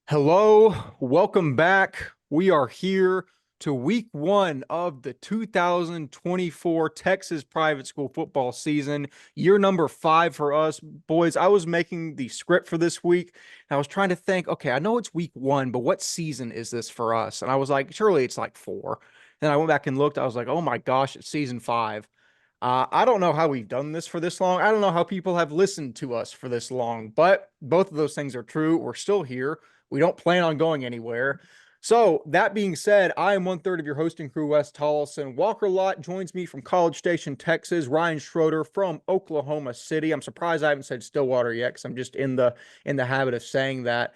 Hello, welcome back. We are here to week one of the 2024 Texas private school football season. Year number 5 for us. Boys, I was making the script for this week and I was trying to think, okay, I know it's week one, but what season is this for us? And I was like, surely it's like 4. Then I went back and looked. I was like, oh my gosh, it's season 5. I don't know how we've done this for this long. I don't know how people have listened to us for this long, but both of those things are true. We're still here. We don't plan on going anywhere. So, that being said, I am one third of your hosting crew, Wes Tolleson. Walker Lott joins me from College Station, Texas. Ryan Schroeder from Oklahoma City. I'm surprised I haven't said Stillwater yet because I'm just in the habit of saying that.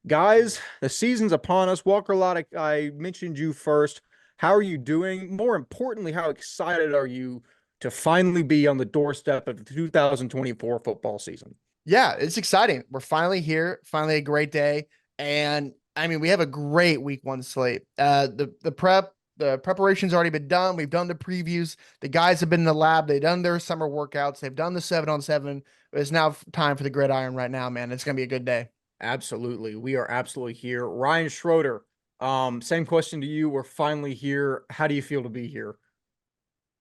Guys, the season's upon us. Walker Lott, I mentioned you first. How are you doing? More importantly, how excited are you to finally be on the doorstep of the 2024 football season? Yeah, it's exciting. We're finally here. Finally a great day. And I mean, we have a great week one slate. The preparation's already been done. We've done the previews. The guys have been in the lab. They've done their summer workouts. They've done the 7-on-7. It's now time for the gridiron right now, man. It's gonna be a good day. Absolutely. We are absolutely here. Ryan Schroeder, same question to you. We're finally here. How do you feel to be here?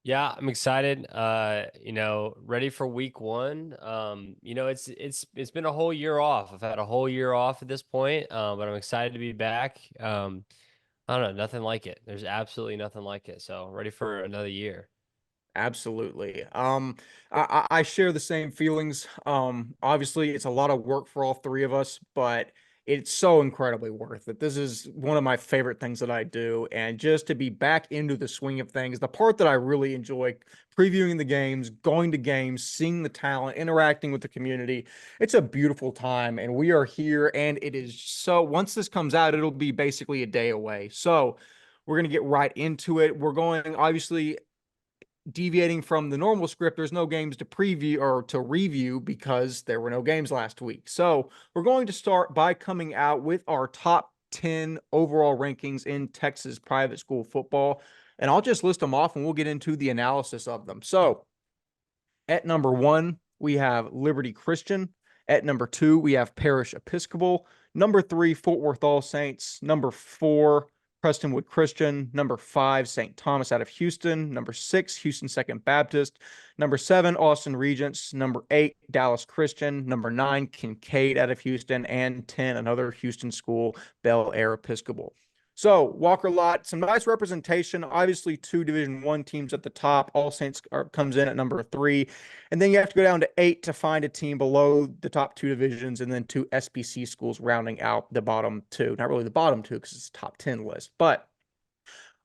Yeah, I'm excited. Ready for week one. It's been a whole year off. I've had a whole year off at this point, but I'm excited to be back. I don't know, nothing like it. There's absolutely nothing like it. So ready for another year. Absolutely. I share the same feelings. Obviously, it's a lot of work for all three of us, but it's so incredibly worth it. This is one of my favorite things that I do, and just to be back into the swing of things, the part that I really enjoy, previewing the games, going to games, seeing the talent, interacting with the community. It's a beautiful time, and we are here, and it is so. Once this comes out, it'll be basically a day away. So. We're going to get right into it. We're going, obviously, deviating from the normal script, there's no games to preview or to review because there were no games last week. So we're going to start by coming out with our top 10 overall rankings in Texas private school football. And I'll just list them off and we'll get into the analysis of them. So at number 1, we have Liberty Christian. At number 2, we have Parish Episcopal. Number 3, Fort Worth All Saints. Number 4, Prestonwood Christian. Number 5, St. Thomas out of Houston. Number 6, Houston Second Baptist. Number 7, Austin Regents. Number 8, Dallas Christian. Number 9, Kincaid out of Houston. And 10, another Houston school, Bel Air Episcopal. So Walker Lott, some nice representation. Obviously, 2 Division I teams at the top. All Saints comes in at number 3, and then you have to go down to 8 to find a team below the top 2 divisions, and then 2 SBC schools rounding out the bottom 2. Not really the bottom 2 because it's a top 10 list, but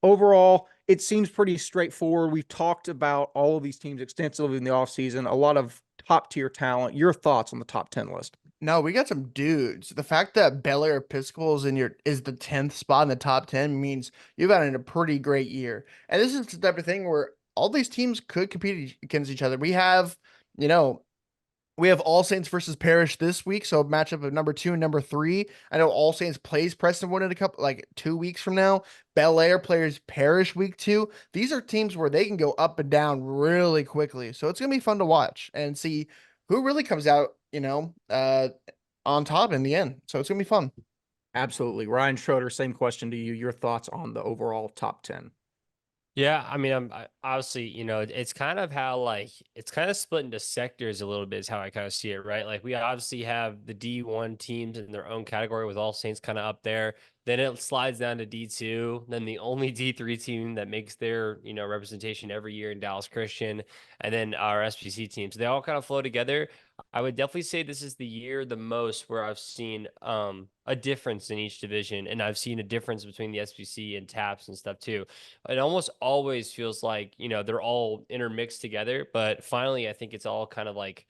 overall, it seems pretty straightforward. We've talked about all of these teams extensively in the offseason. A lot of top tier talent. Your thoughts on the top 10 list? No, we got some dudes. The fact that Bel Air Episcopal is the 10th spot in the top 10 means you've had a pretty great year. And this is the type of thing where all these teams could compete against each other. You know, we have All Saints versus Parish this week, so a matchup of number 2 and number 3. I know All Saints plays Prestonwood in a couple, like 2 weeks from now. Bel Air plays Parish week 2. These are teams where they can go up and down really quickly, so it's gonna be fun to watch and see who really comes out, on top in the end. So it's gonna be fun. Absolutely. Ryan Schroeder, same question to you. Your thoughts on the overall top 10? Yeah, I mean, obviously, it's kind of how it's kind of split into sectors a little bit is how I kind of see it, right? Like we obviously have the D1 teams in their own category with All Saints kind of up there. Then it slides down to D2. Then the only D3 team that makes their, representation every year in Dallas Christian, and then our SPC teams. They all kind of flow together. I would definitely say this is the year the most where I've seen a difference in each division, and I've seen a difference between the SPC and TAPS and stuff too. It almost always feels like, they're all intermixed together, but finally I think it's all kind of like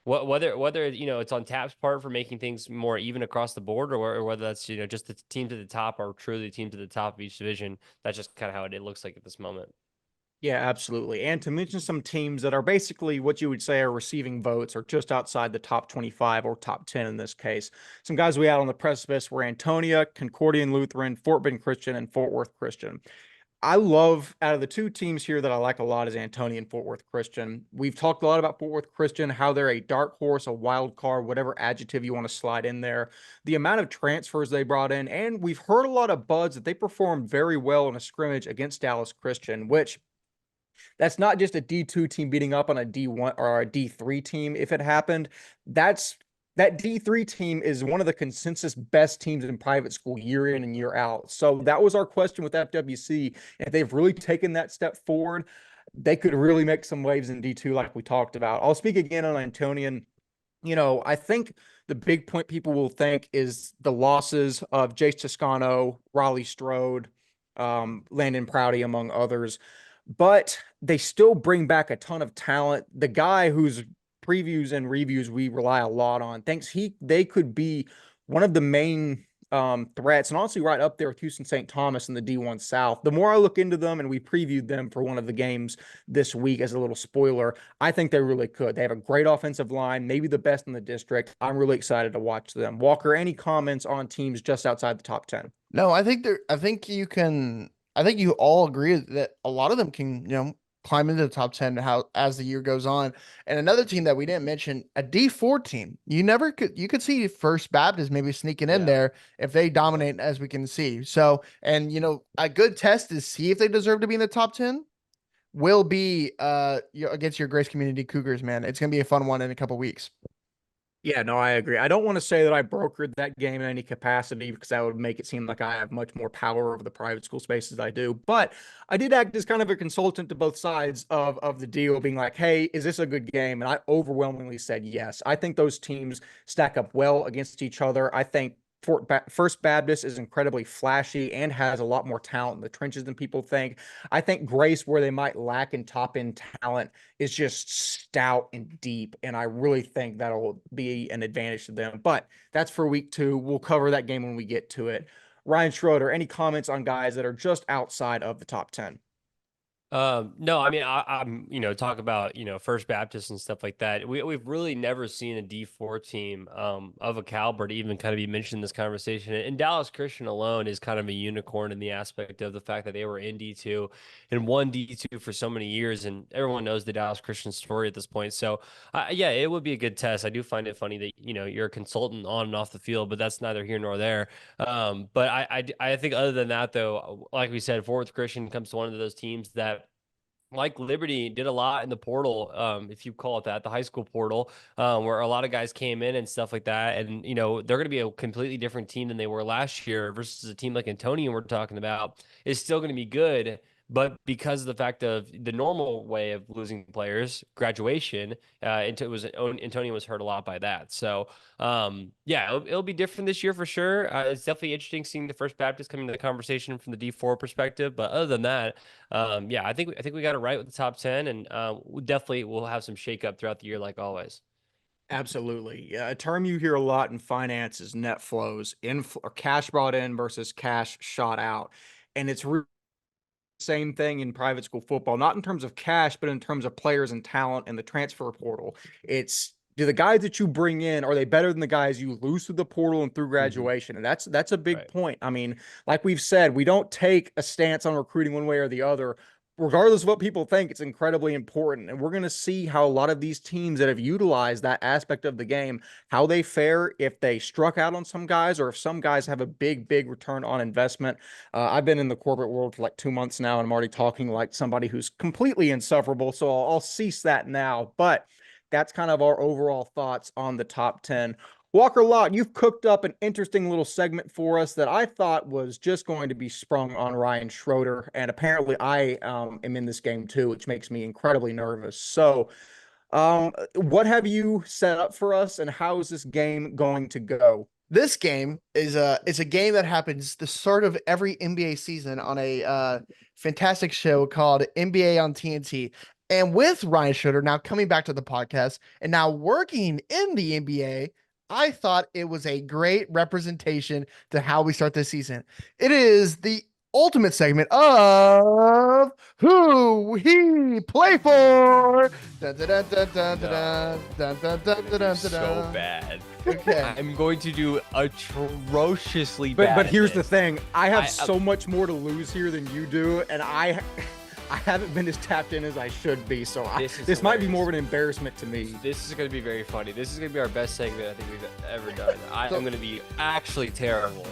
whether it's on Tap's part for making things more even across the board, or whether that's just the teams at the top are truly teams at the top of each division. That's just kind of how it looks like at this moment. Yeah, absolutely. And to mention some teams that are basically what you would say are receiving votes or just outside the top 25 or top 10 in this case. Some guys we had on the precipice were Antonia, Concordian Lutheran, Fort Bend Christian, and Fort Worth Christian. I love out of the two teams here that I like a lot is Antonio and Fort Worth Christian. We've talked a lot about Fort Worth Christian, how they're a dark horse, a wild card, whatever adjective you want to slide in there. The amount of transfers they brought in, and we've heard a lot of buzz that they performed very well in a scrimmage against Dallas Christian, which that's not just a D2 team beating up on a D1 or a D3 team. If it happened, that's that D3 team is one of the consensus best teams in private school year in and year out. So that was our question with FWC. If they've really taken that step forward, they could really make some waves in D2 like we talked about. I'll speak again on Antonian. I think the big point people will think is the losses of Jace Toscano, Raleigh Strode, Landon Prouty, among others. But they still bring back a ton of talent. The guy whose previews and reviews we rely a lot on thinks they could be one of the main threats, and honestly right up there with Houston St. Thomas in the D1 South. The more I look into them, and we previewed them for one of the games this week as a little spoiler, I think they really could. They have a great offensive line, maybe the best in the district. I'm really excited to watch them. Walker, any comments on teams just outside the top 10? No, I think you all agree that a lot of them can, climb into the top 10 as the year goes on. And another team that we didn't mention, a D4 team. You could see First Baptist maybe sneaking in there if they dominate as we can see. So, and a good test to see if they deserve to be in the top 10 will be against your Grace Community Cougars, man. It's going to be a fun one in a couple weeks. Yeah, no, I agree. I don't want to say that I brokered that game in any capacity because that would make it seem like I have much more power over the private school spaces I do. But I did act as kind of a consultant to both sides of the deal, being like, hey, is this a good game? And I overwhelmingly said yes. I think those teams stack up well against each other. I think First Baptist is incredibly flashy and has a lot more talent in the trenches than people think. I think Grace, where they might lack in top end talent, is just stout and deep. And I really think that'll be an advantage to them. But that's for week 2. We'll cover that game when we get to it. Ryan Schroeder, any comments on guys that are just outside of the top 10? No, I mean, I'm, talk about, First Baptist and stuff like that. We've really never seen a D4 team, of a caliber to even kind of be mentioned in this conversation. And Dallas Christian alone is kind of a unicorn in the aspect of the fact that they were in D2 and won D2 for so many years. And everyone knows the Dallas Christian story at this point. So, yeah, it would be a good test. I do find it funny that, you're a consultant on and off the field, but that's neither here nor there. But I think other than that, though, like we said, Fort Worth Christian comes to one of those teams that, like Liberty, did a lot in the portal, if you call it that, the high school portal, where a lot of guys came in and stuff like that. And, they're going to be a completely different team than they were last year versus a team like Antonio we're talking about is still going to be good. But because of the fact of the normal way of losing players, graduation, Antonio was hurt a lot by that. So, yeah, it'll be different this year for sure. It's definitely interesting seeing the First Baptist come into the conversation from the D4 perspective. But other than that, yeah, I think we got it right with the top 10, and we definitely will have some shakeup throughout the year, like always. Absolutely. Yeah, a term you hear a lot in finance is net flows, or cash brought in versus cash shot out. And it's same thing in private school football, not in terms of cash, but in terms of players and talent and the transfer portal. It's do the guys that you bring in, are they better than the guys you lose through the portal and through graduation? And that's a big point. I mean, like we've said, we don't take a stance on recruiting one way or the other. Regardless of what people think, it's incredibly important. And we're going to see how a lot of these teams that have utilized that aspect of the game, how they fare if they struck out on some guys or if some guys have a big, big return on investment. I've been in the corporate world for like 2 months now, and I'm already talking like somebody who's completely insufferable. So I'll cease that now. But that's kind of our overall thoughts on the top 10. Walker Lott, you've cooked up an interesting little segment for us that I thought was just going to be sprung on Ryan Schroeder. And apparently I am in this game too, which makes me incredibly nervous. So what have you set up for us, and how is this game going to go? This game is a game that happens the start of every NBA season on a fantastic show called NBA on TNT. And with Ryan Schroeder now coming back to the podcast and now working in the NBA, I thought it was a great representation to how we start this season. It is the ultimate segment of Who He Play For. Dun, dun, dun, dun, dun, dun, dun, dun, dun, dun, dun, So dun. bad. Okay. I'm going to do atrociously But bad. but at here's the this. thing. I have I- so much more to lose here than you do, and I haven't been as tapped in as I should be. So This is might be more hilarious. of an embarrassment to me. This is going to be very funny. This is going to be our best segment I think we've ever done. I So- am going to be actually terrible.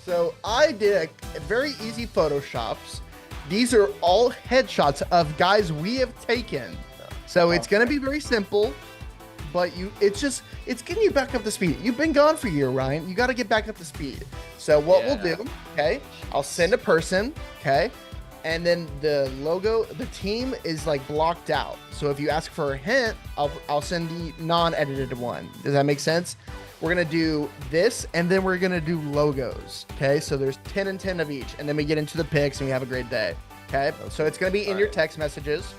So I did a very easy photoshops. These are all headshots of guys we have taken. So it's gonna be very simple, but it's getting you back up to speed. You've been gone for a year, Ryan. You got to get back up to speed. So what we'll Yeah. do, okay? I'll send a person, okay? And then the logo, the team is like blocked out. So if you ask for a hint, I'll send the non-edited one. Does that make sense? We're gonna do this, and then we're gonna do logos. Okay, so there's 10 and 10 of each, and then we get into the picks, and we have a great day. Okay, so it's gonna be in your Alright. text messages.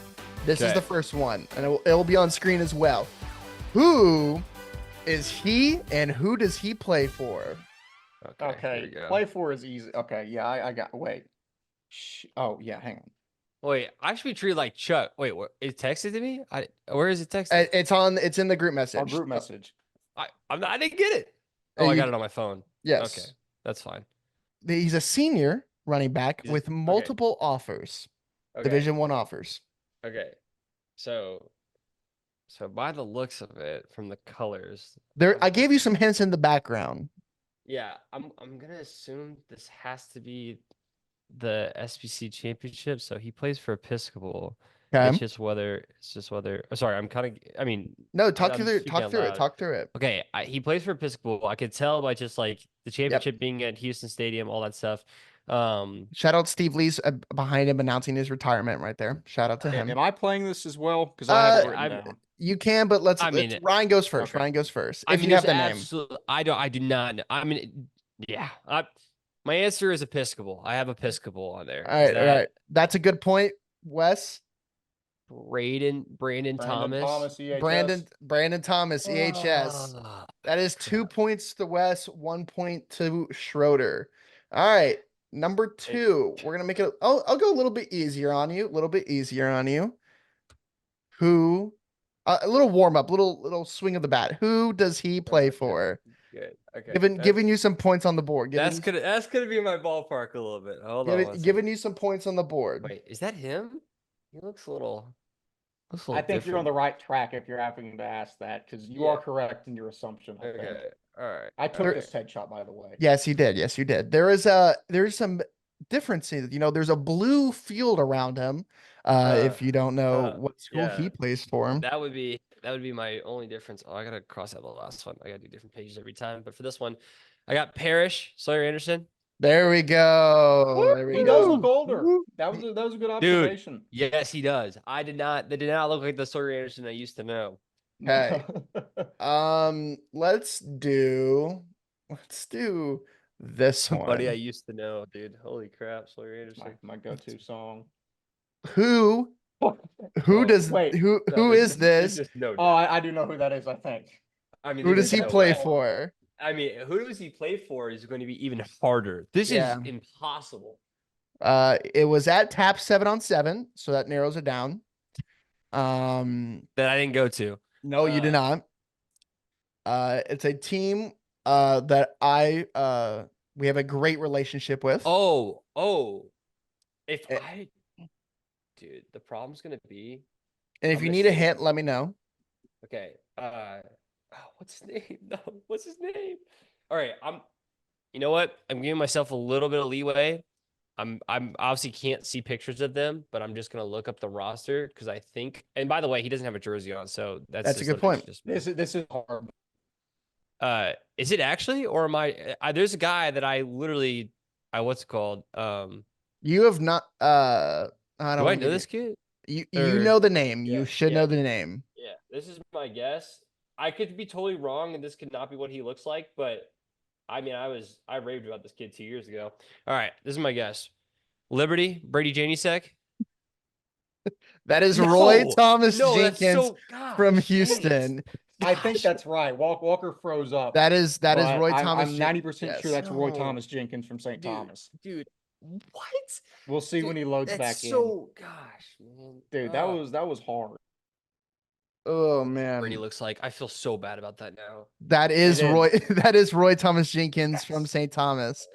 This is Okay. the first one, and it'll be on screen as well. Who is he, and who does he play for? here we go. Play for is easy. Okay, yeah, I got. Wait. Oh yeah, hang on. Wait, I should be treated like Chuck. Wait, what? It texted to me? Where is it texted? It's in the group message. Our group message. I didn't get it. Oh, I got it on my phone. Yes. Okay, that's fine. He's a senior running back He's- with okay. multiple offers, Okay. Division 1 offers. Okay. So by the looks of it, from the colors, I gave you some hints in the background. yeah, I'm gonna assume this has to be the SBC championship. So he plays for Episcopal. Okay. It's just whether. Oh, sorry, I'm kind of. I mean, No, talk I'm through speaking out loud. Talk through it. Okay, he plays for Episcopal. I could tell by just like the championship being at Houston Stadium, all that stuff. Shout out Steve Lee's behind him announcing his retirement right there. Shout out to him. Am I playing this as well? Because I have it written I'm- down. You can, but let's. I mean, Ryan goes first. okay. Ryan goes first. I If mean, you have there's the name. absolute- I do not know. I mean, yeah. My answer is Episcopal. I have Episcopal on there. All right, all right. That's a good point, Wes. Brandon Thomas. EHS. Brandon Thomas, EHS. Ah, That is 2 points to Wes, 1 point to Schroeder. All right, number 2. We're gonna make it. I'll go a little bit easier on you. A little bit easier on you. Who? A little warm up, little swing of the bat. Who does he play Okay. for? good. Okay. Giving you some points on the board. that's gonna be my ballpark a little bit. Hold on. one Giving you some points on the second. board. Wait, is that him? He looks a little. I think you're on the different. right track if you're having to ask that, because you are correct in your assumption. I think. Okay. All right. I took There- this headshot, by the way. Yes, you did. Yes, you did. There's some differences. There's a blue field around him. If you don't know what school yeah. he plays for. That would be my only difference. Oh, I gotta cross out the last one. I gotta do different pages every time. But for this one, I got Parrish, Sawyer Anderson. There we go. There we He go. does look older. Woo. That was a good observation. Yes, he does. They did not look like the Sawyer Anderson I used to know. Okay. Let's do this Somebody I one. used to know, dude. Holy crap, Sawyer Anderson. my go-to song. Who Oh, does wait, who No, is there's this? just no Oh, I do know who that is. I think. I mean, Who does there's he no play way. for? I mean, who does he play for is going to be even harder. This Yeah. is impossible. It was at Tap 7-on-7, so that narrows it down. That I didn't go to. No, you did not. It's a team that we have a great relationship with. Oh, if Eh. dude, the problem's gonna be And if I'm you gonna need a say- hint, let me know. okay. What's his name? No, what's his name? All right, You know what? I'm giving myself a little bit of leeway. I'm obviously can't see pictures of them, but I'm just gonna look up the roster because I think. And by the way, he doesn't have a jersey on, so that's That's a just good literally point. just me. This is hard. Is it actually, or am I? There's a guy that I literally, what's it called? You have not. I Do don't I wanna know give this kid? You or- know the name. Yeah, You should yeah. know the name. Yeah, this is my guess. I could be totally wrong, and this could not be what he looks like, but I mean, I raved about this kid 2 years ago. All right, this is my guess. Liberty, Brady Janisek. That is Roy No, Thomas No, that's Jenkins so God, from dang it. Houston. I think Gosh. that's right. Walker froze up. That is but Roy Thomas. I'm 90% sure yes. that's Roy No. Thomas Jenkins from St. Dude, Thomas. Dude, What? We'll see when he loads That's back in. so gosh, man. Dude, that was hard. Oh Brady man, looks like. I feel so bad about that now. that is It Roy. is. That is Roy Thomas Jenkins from Yes. St. Thomas.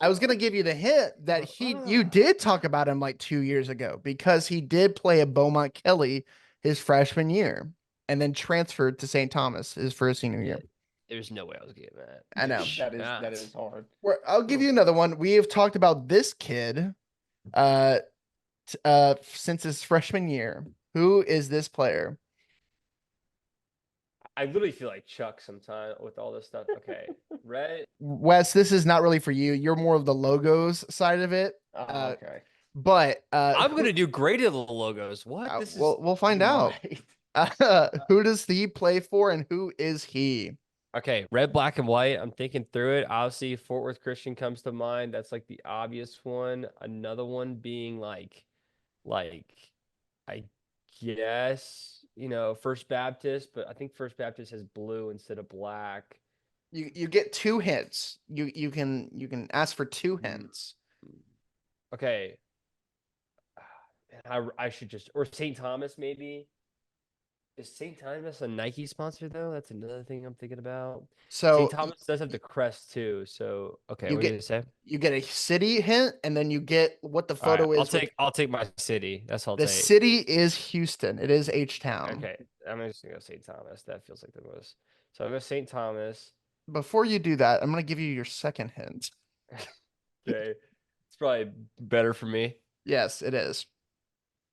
I was gonna give you the hint that you did talk about him like 2 years ago because he did play at Beaumont Kelly his freshman year and then transferred to St. Thomas his first senior year. There's no way I was getting that. I know. That is hard. I'll give you another one. We have talked about this kid since his freshman year. Who is this player? I literally feel like Chuck sometimes with all this stuff. Okay, Red. Wes, this is not really for you. You're more of the logos side of it. Okay. But I'm gonna do great at the logos. What? This is we'll find out. Who does he play for and who is he? okay. Red, black, and white. I'm thinking through it. Obviously, Fort Worth Christian comes to mind. That's like the obvious one. Another one being like I guess First Baptist, but I think First Baptist has blue instead of black. You get two hints. You can ask for two hints. Okay. Man, I should just or St. Thomas maybe. Is St. Thomas a Nike sponsor though? That's another thing I'm thinking about. So St. Thomas does have the crest too. So okay, you what get- did you say? you get a city hint and then you get what the All right, photo is. I'll take my city. That's all I'll The take. city is Houston. It is H-Town. Okay, I'm just gonna go St. Thomas. That feels like the most. So I'm gonna go St. Thomas. Before you do that, I'm gonna give you your second hint. Okay, it's probably better for me. Yes, it is.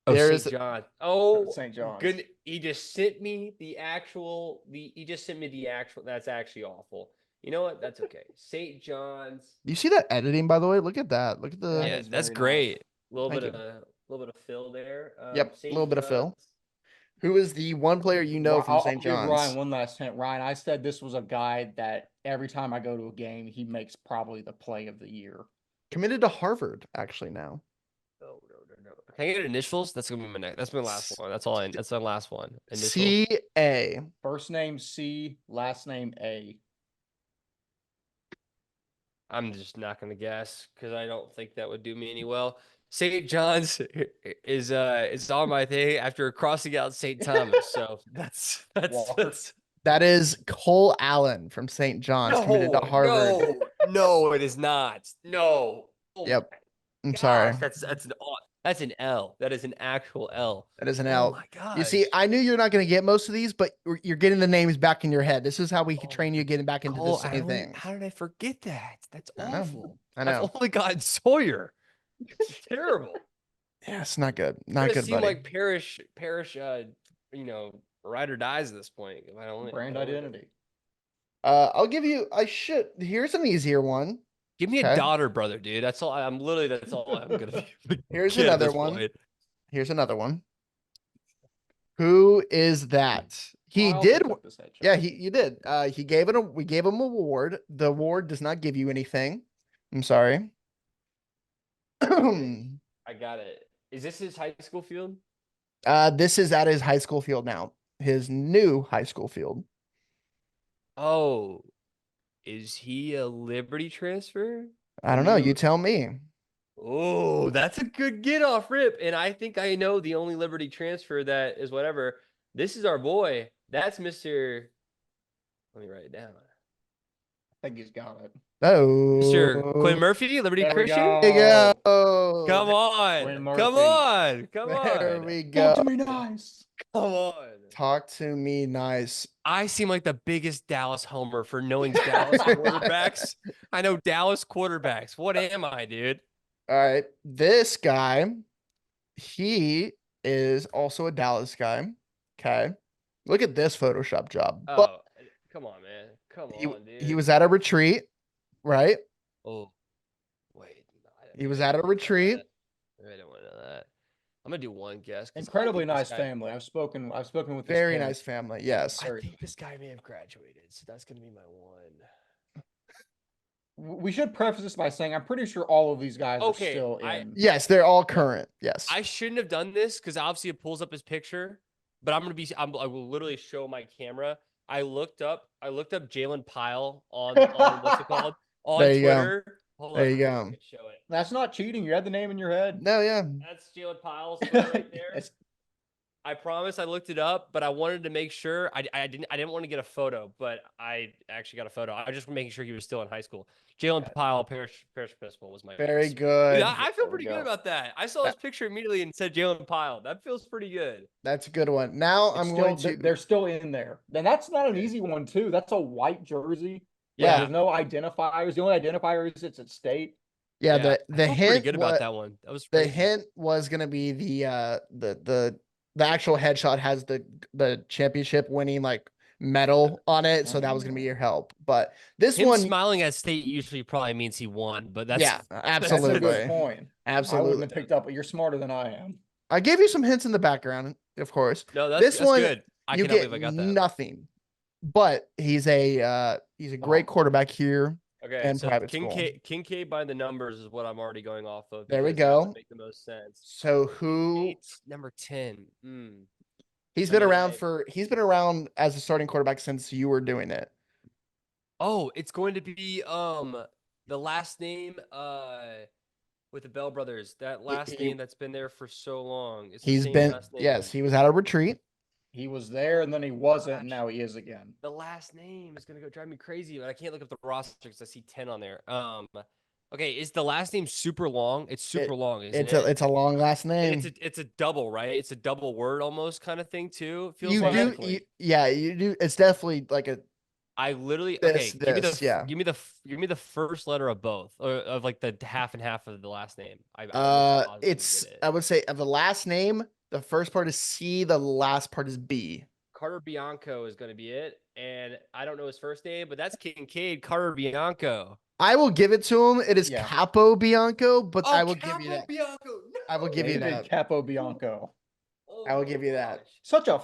Oh, There St. is- John. Oh, St. John's. good. He just sent me the actual. He just sent me the actual. That's actually awful. You know what? That's okay. St. John's. You see that editing, by the way? Look at that. Look at the. That Yeah, is that's very great. nice. A little Thank bit you. of a little bit of fill there. Yep, a St. little bit of fill. John's. Who is the one player you know from I'll St. give John's? Ryan one last hint. Ryan, I said this was a guy that every time I go to a game, he makes probably the play of the year. Committed to Harvard, actually now. No. Can I get initials? That's gonna be my next. That's my last one. That's all. That's my last one. Initials. C-A. First name C, last name A. I'm just not gonna guess because I don't think that would do me any well. St. John's is on my thing after crossing out St. Thomas. So that's Walker. That is Cole Allen from St. John's, committed to Harvard. No, it is not. No. Oh Yep. my I'm sorry. gosh, that's an L. That is an actual L. That is an Oh L. my god. You see, I knew you're not going to get most of these, but you're getting the names back in your head. This is how we can Oh, train you getting back into Cole the same Allen? thing. How did I forget that? That's I know. awful. I know. I've only got Sawyer. It's terrible. Yeah, it's not good. It Not good, seem buddy. like Parrish, ride or dies at this point. If I only Brand if I only- identity. I'll give you. Here's an easier one. Give me Okay. a daughter, brother, dude. That's all. That's all I'm gonna be. Here's get at another this one. point. Here's another one. Who is that? He I also did. took this headshot. Yeah, you did. We gave him an award. The award does not give you anything. I'm sorry. I got it. Is this his high school field? This is at his high school field now. His new high school field. Oh, is he a Liberty transfer? I don't know. You New. tell me. Oh, that's a good get off rip. And I think I know the only Liberty transfer that is whatever. This is our boy. That's Mr. Let me write it down. I think he's got it. Oh, Mr. Quinn Murphy, Liberty There we Christian. go. There you go. Come on. Quinn Come Murphy. on. Come There on. we go. Talk to me nice. Come on. Talk to me nice. I seem like the biggest Dallas homer for knowing Dallas quarterbacks. I know Dallas quarterbacks. What am I, dude? All right. This guy, he is also a Dallas guy. Okay. Look at this Photoshop job. Oh, But come on, man. Come he, on, dude. he was at a retreat, right? Oh, wait. No, He was at a retreat. I don't want to know that. I'm gonna do one guess. 'cause I Incredibly think this nice guy- family. I've spoken with his Very parents. nice family. Yes. I think this guy may have graduated, so that's gonna be my one. We should preface this by saying I'm pretty sure all of these guys Okay, are still I- in. Yes, they're all current. Yes. I shouldn't have done this because obviously it pulls up his picture, but I will literally show my camera. I looked up Jalen Pyle on what's it called on There you go. Twitter. Hold There on, you I go. can show it. That's not cheating. You had the name in your head. No, yeah. That's Jalen Pyle's photo right there. It's- I promise I looked it up, but I wanted to make sure I didn't want to get a photo, but I actually got a photo. I was just making sure he was still in high school. Jalen Pyle, Parish Episcopal was my Very guess. good. Dude, I feel There we pretty good go. about that. I saw his picture immediately and said Jalen Pyle. That feels pretty good. That's a good one. Now It's I'm still, going to. they're still in there. And that's not an easy one, too. That's a white jersey. Like, Yeah. there's no identifiers. The only identifier is it's at state. Yeah, I the feel pretty hint good about that one. That was the crazy. hint was gonna be the actual headshot has the championship winning like medal on it, so that was gonna be your help. But this Him one, smiling at state usually probably means he won, but that's yeah, That's a absolutely, good point. I wouldn't absolutely. have picked up, but you're smarter than I am. I gave you some hints in the background, of course. No, that's This one, good. I you cannot get believe I got that. nothing, but he's a great quarterback here. Okay, and so private school. Kincaid by the numbers is what I'm already going off of. There we because that would go. make the most sense. So who Kincaid's number 10. he's I been mean, around he's been around as a starting quarterback since you were doing it. Oh, it's going to be the last name with the Bell brothers. That last name that's been there for so long. It's the He's same been last name. yes, he was at a retreat. He was there, and then he wasn't, and Gosh. now he is again. The last name is gonna go drive me crazy, but I can't look up the roster because I see 10 on there. Okay, is the last name super long? It's super long, isn't it? It's a long last name. It's a double, right? It's a double word almost kind of thing too. It feels You like do yeah, you do. It's definitely like a I literally this, okay. yeah. Give me the first letter of both, or of like the half and half of the last name. I it's I would say of the last name, the first part is C, the last part is B. Carter Bianco is going to be it, and I don't know his first name, but that's Kincaid Carter Bianco. I will give it to him. It is Yeah. Capo Bianco, but Oh, I will give you Capo that. Bianco. I will give you David that. Capo Bianco. Oh I will my give you that. gosh. Such an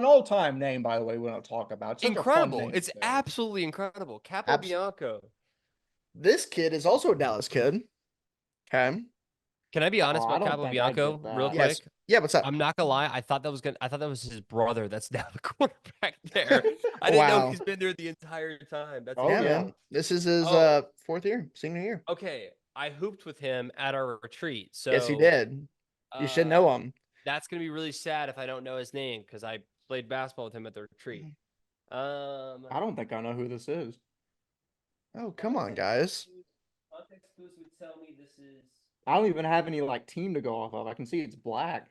all-time name, by the way. We don't talk about. Such Incredible! A fun name, It's too. absolutely incredible. Capo Bianco. This kid is also a Dallas kid. Okay. Can I be honest I about don't Capo think I'd Bianco get that. real Yes. quick? Yeah, what's up? I'm not gonna lie. I thought that was his brother. That's now the quarterback there. I didn't know Wow. he's been there the entire time. That's Oh, yeah, yeah. man. This is his Oh. fourth year, senior year. Okay. I hooped with him at our retreat. So Yes, he did. You should know him. That's gonna be really sad if I don't know his name because I played basketball with him at the retreat. I don't think I know who this is. Oh, come on, guys. Context clues would tell me this is. I don't even have any like team to go off of. I can see it's black.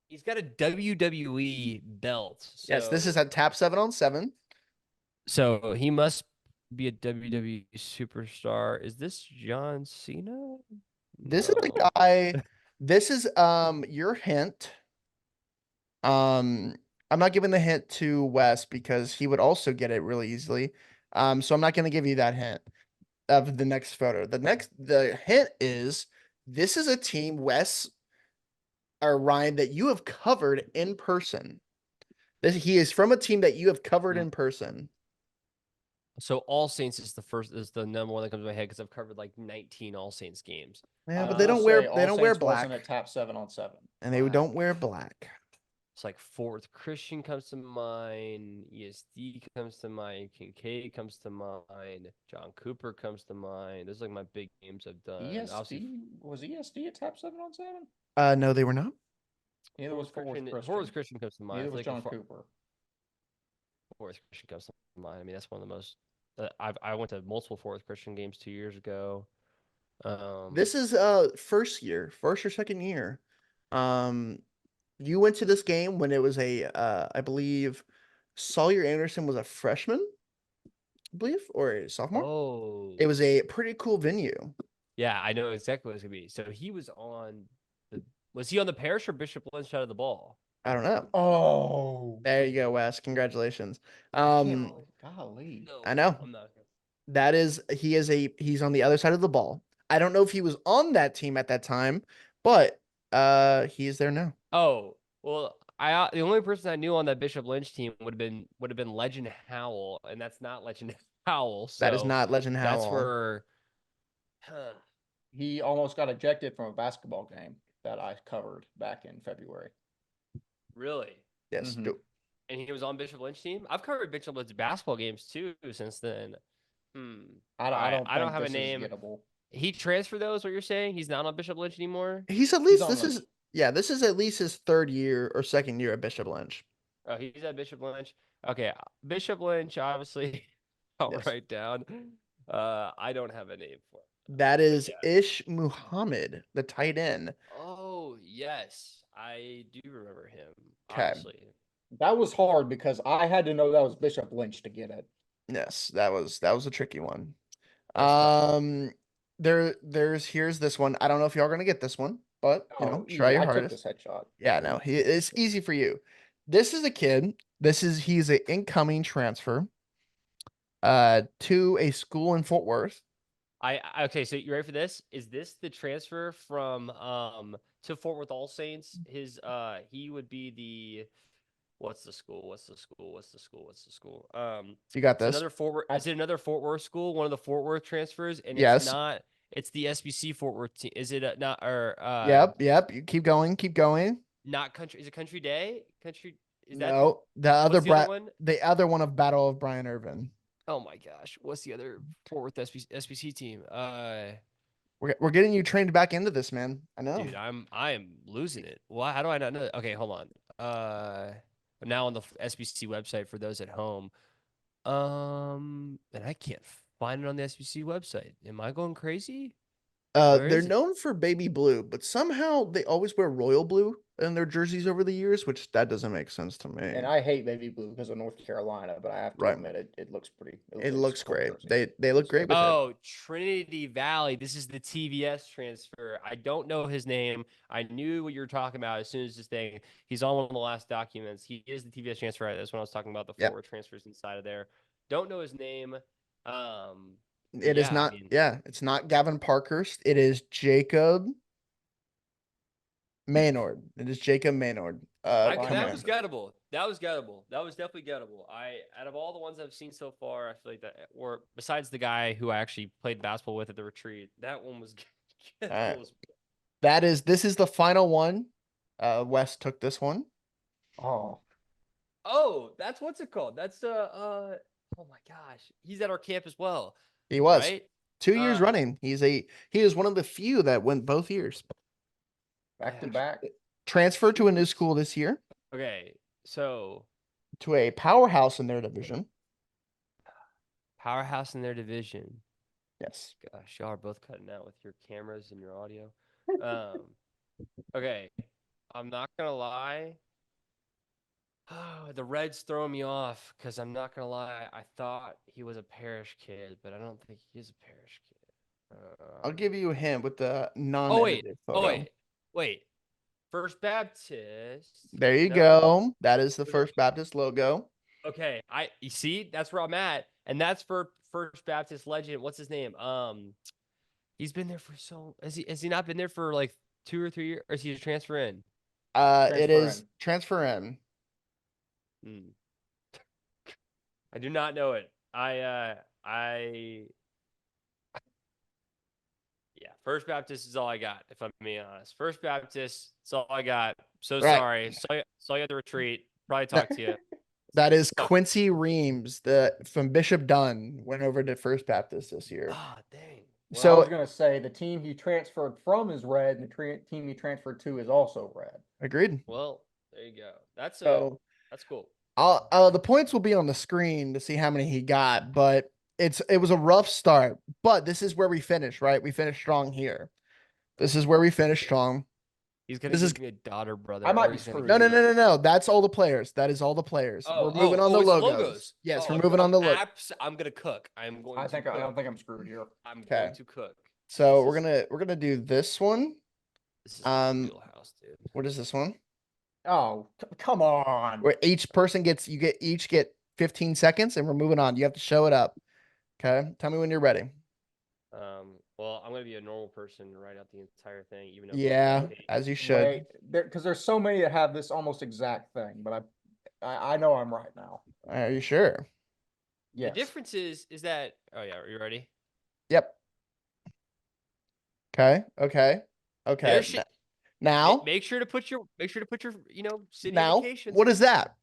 He's got a WWE belt. Yes, this is so- at Tap 7-on-7. So he must be a WWE superstar. Is this John Cena? This is the No. guy. This is your hint. I'm not giving the hint to Wes because he would also get it really easily. So I'm not gonna give you that hint of the next photo. The hint is this is a team, Wes or Ryan, that you have covered in person. He is from a team that you have covered in person. So All Saints is the number one that comes to my head because I've covered like 19 All Saints games. Yeah, but I they will don't wear say they All don't wear Saints wasn't black, at Tap 7-on-7. and they don't wear black. It's like Fourth Christian comes to mind, ESD comes to mind, Kincaid comes to mind, John Cooper comes to mind. Those are like my big games I've done. Obviously, Was ESD at Tap 7-on-7? No, they were not. Neither was Forward Christian. Forward Christian comes to mind. Neither I was feel like John Cooper. Forward Christian comes to mind. I mean, that's one of the most. I went to multiple Forward Christian games 2 years ago. This is first or second year. You went to this game when it was I believe Sawyer Anderson was a freshman, I believe, or a sophomore. Oh, It was a pretty cool venue. yeah, I know exactly what it's gonna be. So he was on was he on the Parish or Bishop Lynch side of the ball? I don't know. Oh, There you go, Wes. Congratulations. golly. No, I know. I'm not. That is he's on the other side of the ball. I don't know if he was on that team at that time, but he is there now. Oh, well, the only person I knew on that Bishop Lynch team would have been Legend Howell, and that's not Legend Howell. That is so not Legend Howell. That's where He almost got ejected from a basketball game that I covered back in February. really. Yes. Mhm. And he was on Bishop Lynch team. I've covered Bishop Lynch basketball games too since then. I don't I don't think have a this is name. gettable. He transferred those. What you're saying? He's not on Bishop Lynch anymore. He's at He's least on this is this is at least his 3rd year or 2nd year at Bishop Lynch. Oh, he's at Bishop Lynch. Okay, Bishop Lynch. Obviously, I'll Yes. write down. I don't have a name for it. That But is yeah. Ish Muhammad, the tight end. Oh yes, I do remember him. Okay. Obviously, That was hard because I had to know that was Bishop Lynch to get it. Yes, that was a tricky one. that's tough. Here's this one. I don't know if y'all are gonna get this one, but Oh, try easy. your I took hardest. this headshot. Yeah, no, it's easy for you. This is a kid. He's an incoming transfer to a school in Fort Worth. Okay, so you ready for this? Is this the transfer from to Fort Worth All Saints? He would be the what's the school? What's the school? What's the school? What's the school? You got It's this. another Fort Worth. Is it another Fort Worth school? One of the Fort Worth transfers, and it's Yes. not. It's the SBC Fort Worth team. Is it not or Yep. You keep going, keep going. not country? Is it Country Day? Country is that No, the other what's the other Brat, one? the other one of Battle of Brian Irvin. Oh my gosh, what's the other Fort Worth SBC team? We're getting you trained back into this, man. I know. Dude, I am losing it. Why? How do I not know that? Okay, hold on. Now on the SBC website for those at home. And I can't find it on the SBC website. Am I going crazy? Where They're is it? known for baby blue, but somehow they always wear royal blue in their jerseys over the years, which that doesn't make sense to me. And I hate baby blue because of North Carolina, but I have to Right. admit it looks pretty. It like looks a cool great. jersey. They look great with it. Oh, Trinity Valley. This is the TVS transfer. I don't know his name. I knew what you were talking about as soon as this thing. He's on one of the last documents. He is the TVS transfer. That's when I was talking about the Yep. forward transfers inside of there. Don't know his name. It is not. It's not Gavin Parkhurst. It is Jacob Maynard. It is Jacob Maynard. That come here. was gettable. That was gettable. That was definitely gettable. Out of all the ones I've seen so far, I feel like that, or besides the guy who I actually played basketball with at the retreat, that one was right. gettable. This is the final one. Wes took this one. Oh, that's what's it called? That's oh my gosh. He's at our camp as well. He was right? 2 years running. He is one of the few that went both years. Back to back. Transferred to a new school this year. Okay, so to a powerhouse in their division. Powerhouse in their division. Yes. Gosh, y'all are both cutting out with your cameras and your audio. Okay, I'm not gonna lie. The Reds throw me off because I'm not gonna lie. I thought he was a Parish kid, but I don't think he is a Parish kid. I'll give you a hint with the non. Oh wait. First Baptist. There you go. That is the First Baptist logo. Okay, you see, that's where I'm at, and that's for First Baptist legend. What's his name? He's been there for has he not been there for like 2 or 3 years, or is he a transfer in? It is transfer in. I do not know it. Yeah, First Baptist is all I got, if I'm being honest. First Baptist, that's all I got. So sorry. Saw you at the retreat. Probably talk to you. That is Quincy Reams, from Bishop Dunn, went over to First Baptist this year. Ah, dang. Well, so I was gonna say the team he transferred from is red, and the team he transferred to is also red. Agreed. Well, there you go. That's cool. The points will be on the screen to see how many he got, but it was a rough start. But this is where we finished, right? We finished strong here. This is where we finished strong. He's gonna give me a daughter, brother. I might be screwed. No. That's all the players. That is all the players. We're moving on the logos. Yes, we're moving on the logos. I'm gonna cook. I don't think I'm screwed here. I'm going to cook. So we're gonna do this one. This is wheelhouse, dude. What is this one? Oh, come on. Where each person gets 15 seconds, and we're moving on. You have to show it up. Okay. Tell me when you're ready. Well, I'm gonna be a normal person and write out the entire thing, even though as you should. Because there's so many that have this almost exact thing, but I know I'm right now. Are you sure? Yeah. The difference is that. Oh yeah, are you ready? Yep. Okay. Now make sure to put your city now locations. What is that?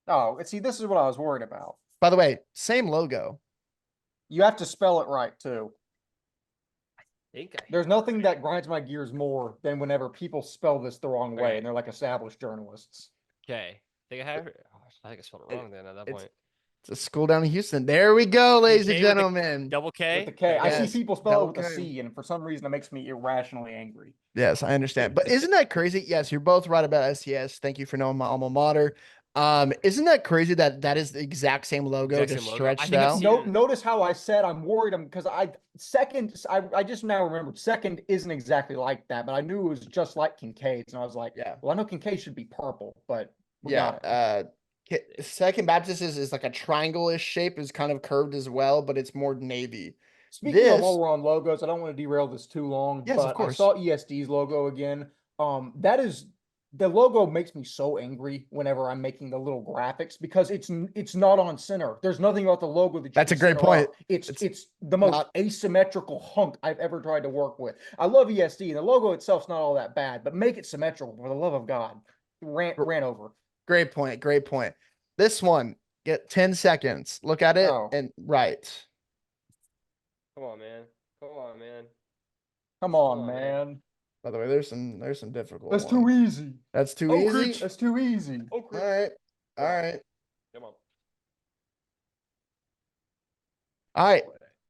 Oh, see, this is what I was worried about. By the way, same logo. You have to spell it right too. think I There's have it nothing right. that grinds my gears more than whenever people spell this the wrong way Okay. and they're like established journalists. Okay. Think I have it. Oh, I think I spelled it It- wrong then at that it's point. it's a school down in Houston. There we go, ladies and K with the gentlemen. double With the K? K. I see Yes, people spell it with a double K. C, and for some reason it makes me irrationally angry. Yes, I understand. But isn't that crazy? Yes, you're both right about STS. Thank you for knowing my alma mater. Isn't that crazy that that is the exact same logo, Exact just same logo. I stretched think I've out? seen it. Notice how I said I'm worried because I just now remembered second isn't exactly like that, but I knew it was just like Kincaid's, and I was like, Yeah. well, I know Kincaid should be purple, but we Yeah. got it. Second Baptist is like a triangle-ish shape, is kind of curved as well, but it's more navy. Speaking of This, while we're on logos, I don't want to derail this too long, yes, of but I course. saw ESD's logo again. That is the logo makes me so angry whenever I'm making the little graphics because it's not on center. There's nothing about the logo that you That's can a great center point. up. It's It's the most not- asymmetrical hunk I've ever tried to work with. I love ESD, and the logo itself's not all that bad, but make it symmetrical for the love of God. Ran over. Great point. Great point. This one, get 10 seconds. Look at it Oh. and right. Come on, man. Come on, man. Come on, man. By the way, there's some difficult That's ones. too easy. That's too Oh, easy. Critch. That's too easy. Oh, All Chris. right. All right. Come on. All right.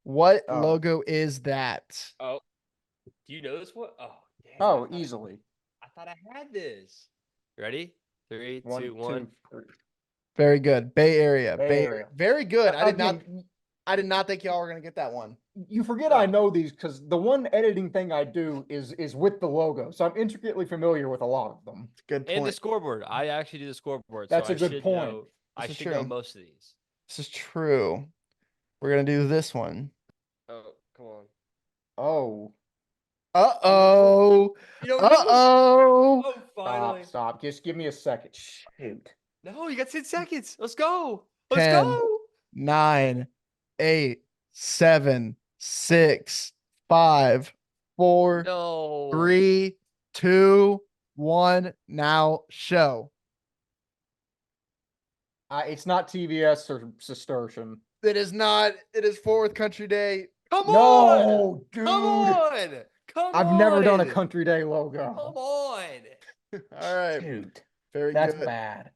What Oh. logo is that? Oh. Do you know this one? Oh, damn, Oh, easily. I thought I had this. Ready? 3, 2, 1. 1, 2, 3. Very good. Bay Area. Bay Area. Very good. Again, I did not think y'all were gonna get that one. you forget I know these because the one editing thing I do is with the logo, so I'm intricately familiar with a lot of them. Good point. And the scoreboard. I actually do the scoreboard. That's so a good should point. Know, I This is should know true. most of these. This is true. We're gonna do this one. Oh, come on. Oh, Uh-oh. You don't know? Uh-oh. Oh, finally. stop. Just give me a second. Shoot. No, you got 10 seconds. Let's go. Let's 10, go. 9, 8, 7, 6, 5, 4, No. 3, 2, 1. Now show. It's not TVS or Cistercian. It is not. It is Fourth Country Day. Come on. No, dude. Come on. Come on. I've never done a Country Day Come logo. on. All right. Shoot. Very That's good. bad.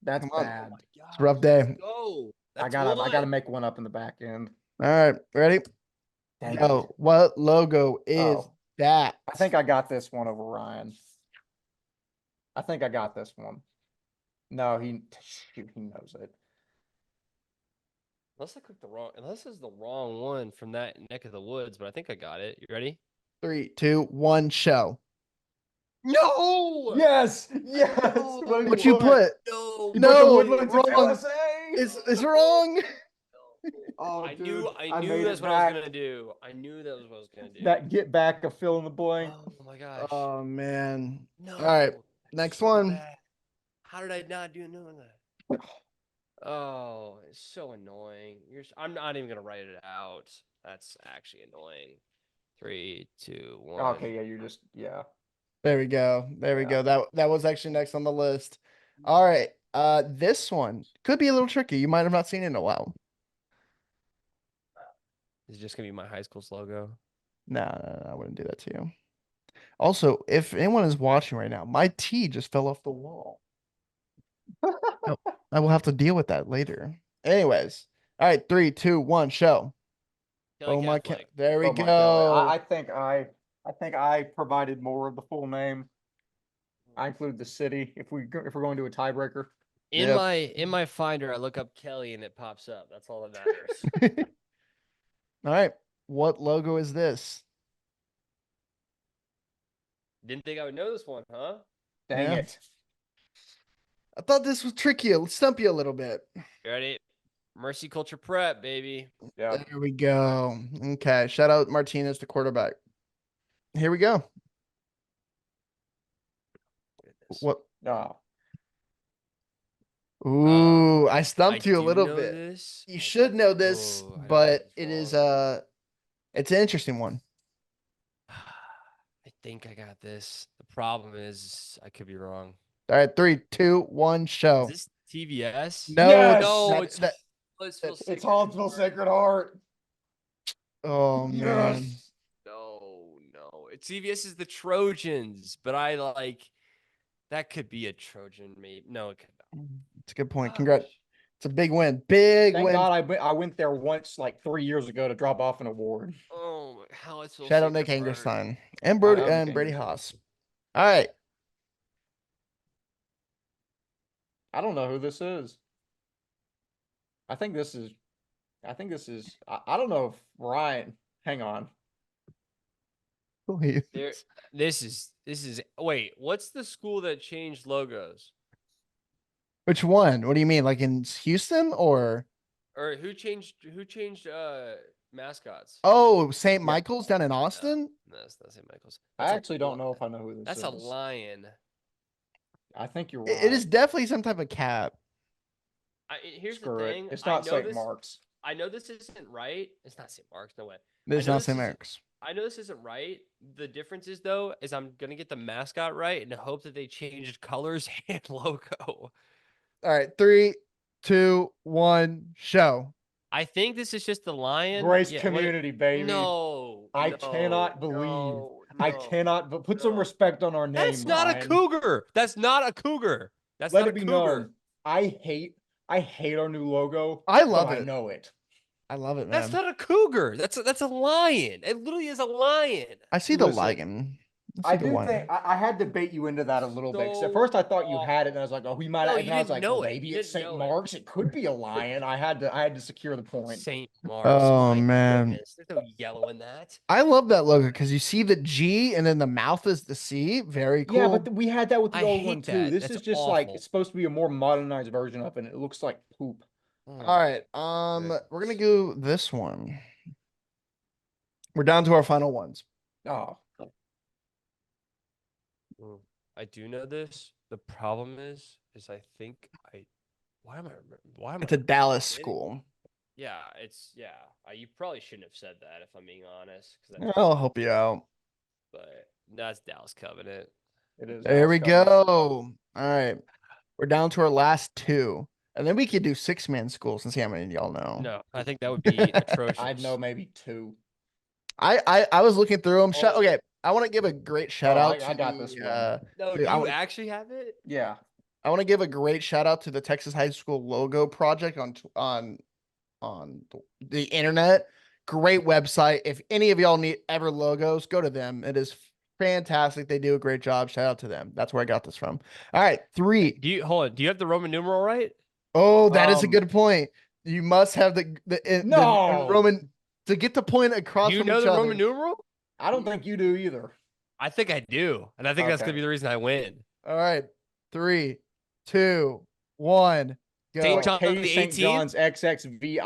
That's Come on. bad. It's a rough day. Let's go. I gotta make one up in the back end. All right. Ready? Dang Go. it. What logo is Oh. that? I think I got this one over Ryan. I think I got this one. No, he knows it. Unless I clicked the wrong, unless it's the wrong one from that neck of the woods, but I think I got it. You ready? 3, 2, 1. Show. No. Yes, yes. No. What you put? No. You No, put the Woodlands in wrong. LSA. It's wrong. Oh, I dude, knew made that's it what I back. was gonna do. I knew that was what I was gonna do. That get back of fill in the blank. Oh my gosh. Oh man. No. All right. That's Next so one. bad. How did I not do that? Oh, it's so annoying. I'm not even gonna write it out. That's actually annoying. 3, 2, 1. Okay, yeah, you're just There we go. There we Yeah. go. That was actually next on the list. All right. This one could be a little tricky. You might have not seen it in a while. Is it just gonna be my high school's logo? No, I wouldn't do that to you. Also, if anyone is watching right now, my tea just fell off the wall. No, I will have to deal with that later. Anyways, all right, 3, 2, 1, show. Kelly Oh my! Catholic. There we Oh my go. God. I think I provided more of the full name. I include the city if we're going to a tiebreaker. In Yep. in my finder, I look up Kelly and it pops up. That's all that matters. All right. What logo is this? Didn't think I would know this one, huh? Dang Yeah. it. I thought this was tricky. Let's stump you a little bit. You ready? Mercy Culture Prep, baby. Yeah. There we go. Okay. Shout out Martinez, the quarterback. Here we go. Goodness. What? No. Ooh, I stumped I you a do little know bit. this. You should know this, Oh, I got but this it is wrong. it's an interesting one. I think I got this. The problem is I could be wrong. All right, 3, 2, 1, show. Is this TVS? No, Yes! No, that- it's that- Huntsville It's Sacred Huntsville Heart. Sacred Heart. oh man. Yes. CVS is the Trojans, but I like that could be a Trojan, maybe. No, it could not. It's a good point. Gosh. Congrats. It's a big win. Big Thank win. God I went there once like 3 years ago to drop off an award. Oh, how it's so Shout out sick Nick to burn. Angerstein and Shout Brody out and Nick Brady Angerstein. Haas. All right. I don't know who this is. I think this is I don't know if Ryan. Hang on. There, this is wait, what's the school that changed logos? Which one? What do you mean? Like in Houston or? Or who changed mascots? Oh, St. Yeah. Michael's down in Austin? No, that's not St. Michael's. I That's a actually don't li- know if I know who this That's is. a lion. I think you're It is right. definitely some type of cap. Here's Screw the it. thing. It's I not know St. this. Mark's. I know this isn't right. It's not St. Mark's. No way. There's know not this St. isn't- Mark's. I know this isn't right. The difference is though, is I'm gonna get the mascot right and hope that they changed colors and logo. All right. 3, 2, 1, show. I think this is just the lion. Grace Yeah, community, baby. No, I no, cannot believe. no, I no. cannot. But put some no. respect on our name. That's not a Ryan. cougar. That's not a cougar. That's Let not it a be cougar. known. I hate our new logo. I love but it. I know it. I love it, man. That's not a cougar. That's a lion. It literally is a lion. I see the Listen, lion. I see the do lion. think I had to bait you into that a little bit. 'Cause at So first I thought you awful. had it, and I was like, "Oh, we might." No, and you I was didn't like, know "Well, it. maybe You it's didn't St. know it. Mark's. It could be a lion." I had to secure the point. St. Mark's. Oh, my man. goodness. There's no yellow in that. I love that logo because you see the G and then the mouth is the C. Very cool. Yeah, but we had that with the I old hate one too. that. This That's is just like awful. it's supposed to be a more modernized version of it, and it looks like poop. Oh, All right. We're gonna go this one. We're down to our final ones. Oh, I do know this. The problem is I think why am I It's a Dallas forgetting? school. Yeah, you probably shouldn't have said that if I'm being honest. 'Cause that's I'll help you out. But that's Dallas Covenant. it is. There we Dallas go. Cowboys. All right. We're down to our last two. And then we could do 6-man schools and see how many of y'all know. No, I think that would be atrocious. I'd know maybe two. I was looking through them. Oh. Okay, I want to give a great shout out I to got this the, one. No, to- do I you wanna- actually have it? Yeah. I want to give a great shout out to the Texas High School logo project on the internet. Great website. If any of y'all need ever logos, go to them. It is fantastic. They do a great job. Shout out to them. That's where I got this from. All right, 3. Do you hold on? Do you have the Roman numeral right? Oh, that is a Um, good point. You must have the No. Roman to get the point across Do you from know each the other. Roman numeral? I don't think you do either. I think I do, and I think that's gonna Okay. be the reason I win. All right, 3, 2, 1, go. St. John Katie the St. 18th? John's XXVII.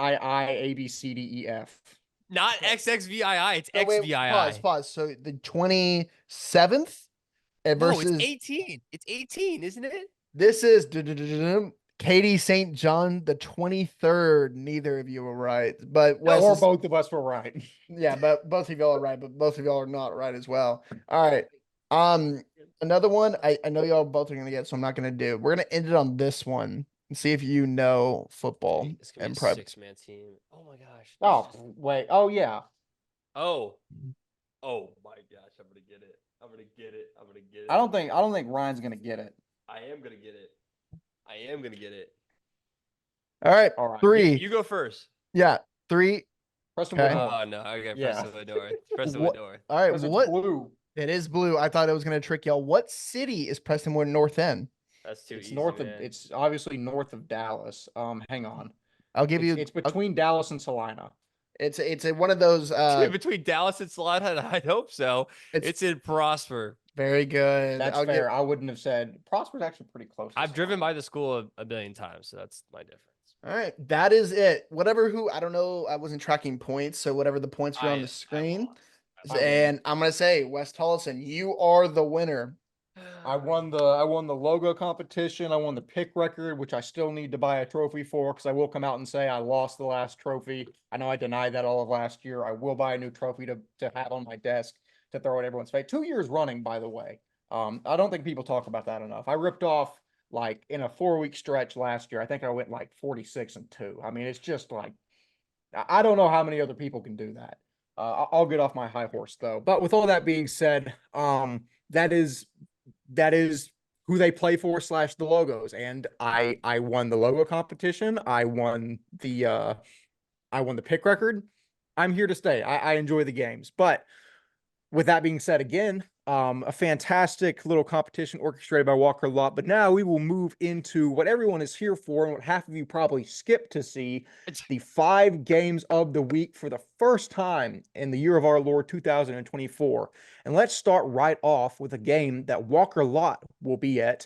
Not XXVII, it's No, wait, XVII. pause. So the 27th No, versus it's 18. It's 18, isn't it? this is Katie St. John the 23rd. Neither of you were right, but Wes Or is- both of us were right. yeah, but both of y'all are right, but both of y'all are not right as well. All right. Another one I know y'all both are gonna get, so I'm not gonna do. We're gonna end it on this one and see if you know football It's gonna and be a prep. 6-man team. Oh my gosh. Oh, wait. Oh, yeah. Oh. Oh my gosh, I'm gonna get it. I'm gonna get it. I'm gonna get it. I don't think Ryan's gonna get it. I am gonna get it. I am gonna get it. All right, All right. 3. You go first. Yeah, 3. Preston Okay. Wood North. Oh no, okay, Yeah. Preston Wood North. Preston What- Wood North. All right, Because it's what? blue. It is blue. I thought it was gonna trick y'all. What city is Prestonwood North in? That's too It's easy. north of. man. It's obviously north of Dallas. Hang on. I'll give you. It's between Dallas and Salina. It's a, one of those. Between Dallas and Salina, I'd hope so. It's in Prosper. Very good. That's I'll fair. I wouldn't have said Prosper's actually pretty close. to I've driven Salina. by the school a billion times, so that's my difference. All right, that is it. I don't know. I wasn't tracking points, so whatever the points were on the screen. I won. And I'm gonna say, Wes Tolleson, you are the winner. I won the logo competition. I won the pick record, which I still need to buy a trophy for because I will come out and say I lost the last trophy. I know I denied that all of last year. I will buy a new trophy to have on my desk to throw at everyone's face. 2 years running, by the way. I don't think people talk about that enough. I ripped off like in a 4-week stretch last year. I think I went like 46-2. I mean, it's just like I don't know how many other people can do that. I'll get off my high horse though. But with all that being said, that is that is who they play for slash the logos. And I won the logo competition. I won the pick record. I'm here to stay. I enjoy the games. But with that being said, again, a fantastic little competition orchestrated by Walker Lott. But now we will move into what everyone is here for and what half of you probably skipped to see, the 5 games of the week for the first time in the year of our Lord 2024. And let's start right off with a game that Walker Lott will be at.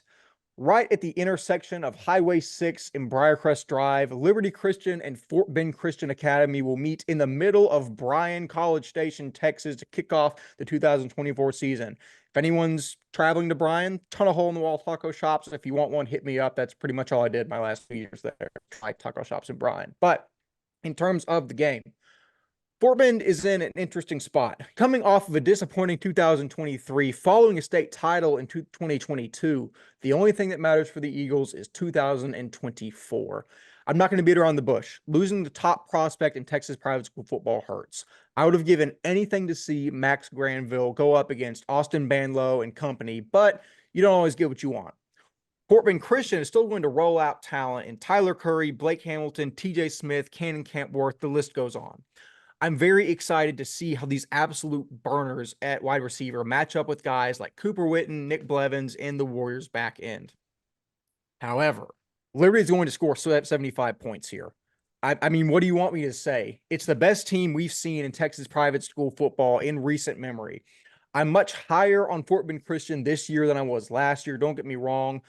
Right at the intersection of Highway 6 and Briarcrest Drive, Liberty Christian and Fort Bend Christian Academy will meet in the middle of Bryan College Station, Texas to kick off the 2024 season. If anyone's traveling to Bryan, ton of hole-in-the-wall taco shops. If you want one, hit me up. That's pretty much all I did my last few years there. Try taco shops in Bryan. But in terms of the game, Fort Bend is in an interesting spot. Coming off of a disappointing 2023, following a state title in 2022, the only thing that matters for the Eagles is 2024. I'm not going to beat around the bush. Losing the top prospect in Texas private school football hurts. I would have given anything to see Max Granville go up against Austin Banlow and company, but you don't always get what you want. Fort Bend Christian is still going to roll out talent in Tyler Curry, Blake Hamilton, TJ Smith, Cannon Campworth, the list goes on. I'm very excited to see how these absolute burners at wide receiver match up with guys like Cooper Witten, Nick Blevins, and the Warriors back end. However, Liberty is going to score 75 points here. I mean, what do you want me to say? It's the best team we've seen in Texas private school football in recent memory. I'm much higher on Fort Bend Christian this year than I was last year. Don't get me wrong.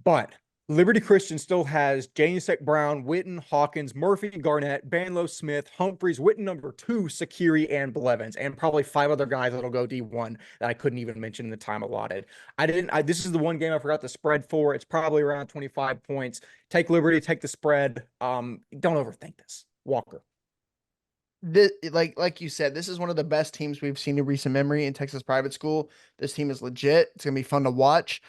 But Liberty Christian still has Janisek Brown, Witten, Hawkins, Murphy, Garnett, Banlow, Smith, Humphreys, Witten number 2, Sakiri, and Blevins, and probably 5 other guys that'll go D1 that I couldn't even mention in the time allotted. This is the one game I forgot the spread for. It's probably around 25 points. Take Liberty, take the spread. Don't overthink this. Walker. Like you said, this is one of the best teams we've seen in recent memory in Texas private school. This team is legit. It's gonna be fun to watch.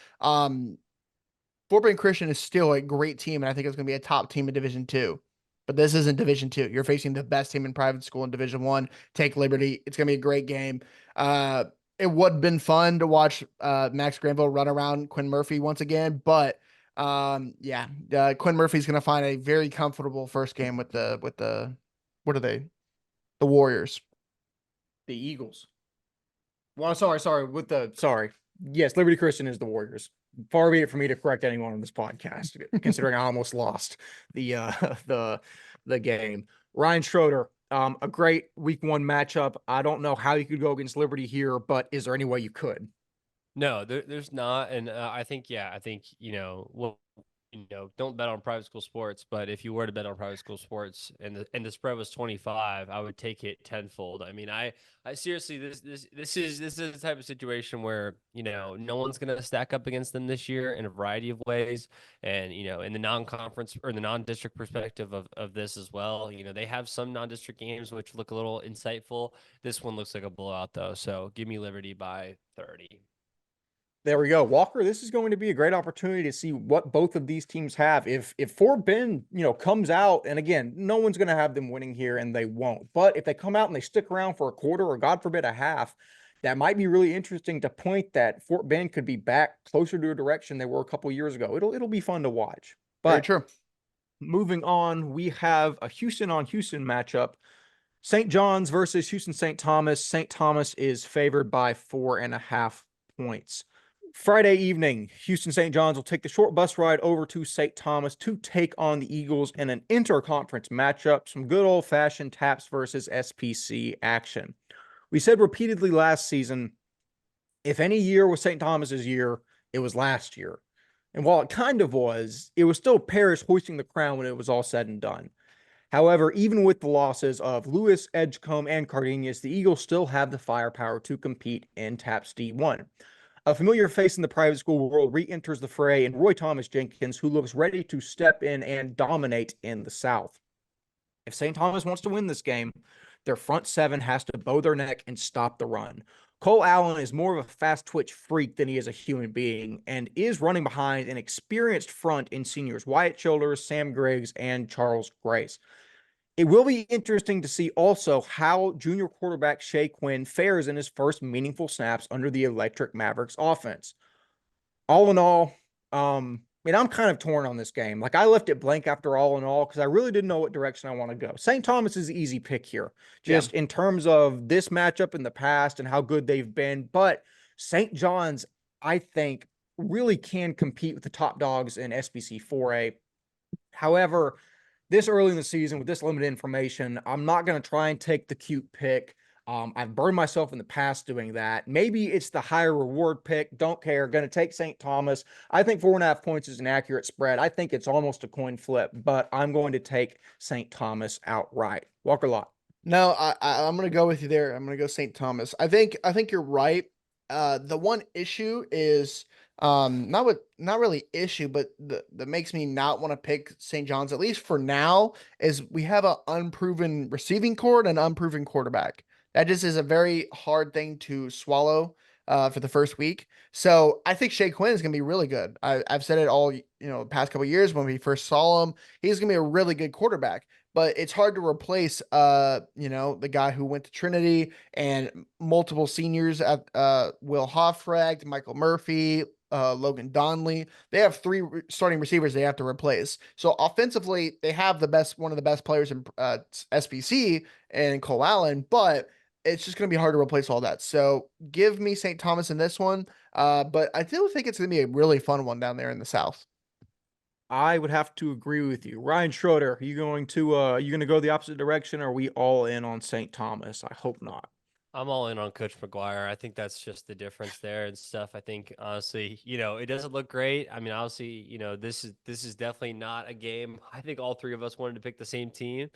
Fort Bend Christian is still a great team, and I think it's going to be a top team in Division Two. But this isn't Division Two. You're facing the best team in private school in Division One. Take Liberty. It's going to be a great game. It would have been fun to watch Max Granville run around Quinn Murphy once again, but Quinn Murphy's going to find a very comfortable first game with the what are they? The Warriors. The Eagles. Well, sorry. Yes, Liberty Christian is the Warriors. Far be it for me to correct anyone on this podcast, considering I almost lost the game. Ryan Schroeder, a great week 1 matchup. I don't know how you could go against Liberty here, but is there any way you could? No, there's not, and I think don't bet on private school sports, but if you were to bet on private school sports and the spread was 25, I would take it tenfold. I mean, I seriously, this is the type of situation where no one's gonna stack up against them this year in a variety of ways, and in the non-conference or the non-district perspective of this as well. They have some non-district games which look a little insightful. This one looks like a blowout though, so give me Liberty by 30. There we go. Walker, this is going to be a great opportunity to see what both of these teams have. If Fort Bend, comes out, and again, no one's going to have them winning here, and they won't. But if they come out and they stick around for a quarter or God forbid a half, that might be really interesting to point that Fort Bend could be back closer to a direction they were a couple years ago. It'll be fun to watch. Very But true. moving on, we have a Houston on Houston matchup. St. John's versus Houston St. Thomas. St. Thomas is favored by 4.5 points. Friday evening, Houston St. John's will take the short bus ride over to St. Thomas to take on the Eagles in an interconference matchup, some good old-fashioned TAPS versus SPC action. We said repeatedly last season, if any year was St. Thomas's year, it was last year. And while it kind of was, it was still Parrish hoisting the crown when it was all said and done. However, even with the losses of Lewis, Edgecombe, and Cardenas, the Eagles still have the firepower to compete in TAPS D1. A familiar face in the private school world re-enters the fray in Roy Thomas Jenkins, who looks ready to step in and dominate in the South. If St. Thomas wants to win this game, their front 7 has to bow their neck and stop the run. Cole Allen is more of a fast twitch freak than he is a human being, and is running behind an experienced front in seniors Wyatt Childers, Sam Griggs, and Charles Grace. It will be interesting to see also how junior quarterback Shea Quinn fares in his first meaningful snaps under the Electric Mavericks offense. All in all, I'm kind of torn on this game. Like I left it blank after all in all because I really didn't know what direction I want to go. St. Thomas is the easy pick here, Yeah. just in terms of this matchup in the past and how good they've been. But St. John's, I think, really can compete with the top dogs in SBC 4A. However, this early in the season with this limited information, I'm not going to try and take the cute pick. I've burned myself in the past doing that. Maybe it's the higher reward pick. Don't care. Going to take St. Thomas. I think 4.5 points is an accurate spread. I think it's almost a coin flip, but I'm going to take St. Thomas outright. Walker Lott. No, I'm gonna go with you there. I'm gonna go St. Thomas. I think you're right. The one issue is not really issue, but that makes me not want to pick St. John's, at least for now, is we have an unproven receiving core and an unproven quarterback. That just is a very hard thing to swallow for the first week. So I think Shea Quinn is gonna be really good. I've said it all, the past couple of years when we first saw him. He's gonna be a really good quarterback, but it's hard to replace the guy who went to Trinity and multiple seniors at Will Hoffrecht, Michael Murphy, Logan Donley. They have three starting receivers they have to replace. So offensively, they have one of the best players in SBC and Cole Allen, but it's just going to be hard to replace all that. So give me St. Thomas in this one. But I still think it's going to be a really fun one down there in the South. I would have to agree with you. Ryan Schroeder, are you going to go the opposite direction? Or are we all in on St. Thomas? I hope not. I'm all in on Coach McGuire. I think that's just the difference there and stuff. I think honestly, it doesn't look great. I mean, obviously, this is definitely not a game. I think all three of us wanted to pick the same team,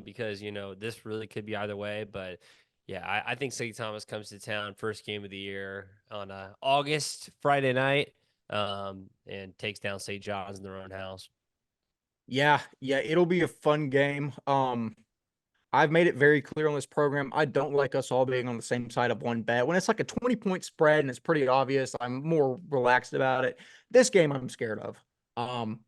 because this really could be either way. But yeah, I think St. Thomas comes to town first game of the year on August Friday night, and takes down St. John's in their own house. Yeah, it'll be a fun game. I've made it very clear on this program. I don't like us all being on the same side of one bet. When it's like a 20-point spread and it's pretty obvious, I'm more relaxed about it. This game I'm scared of. I'm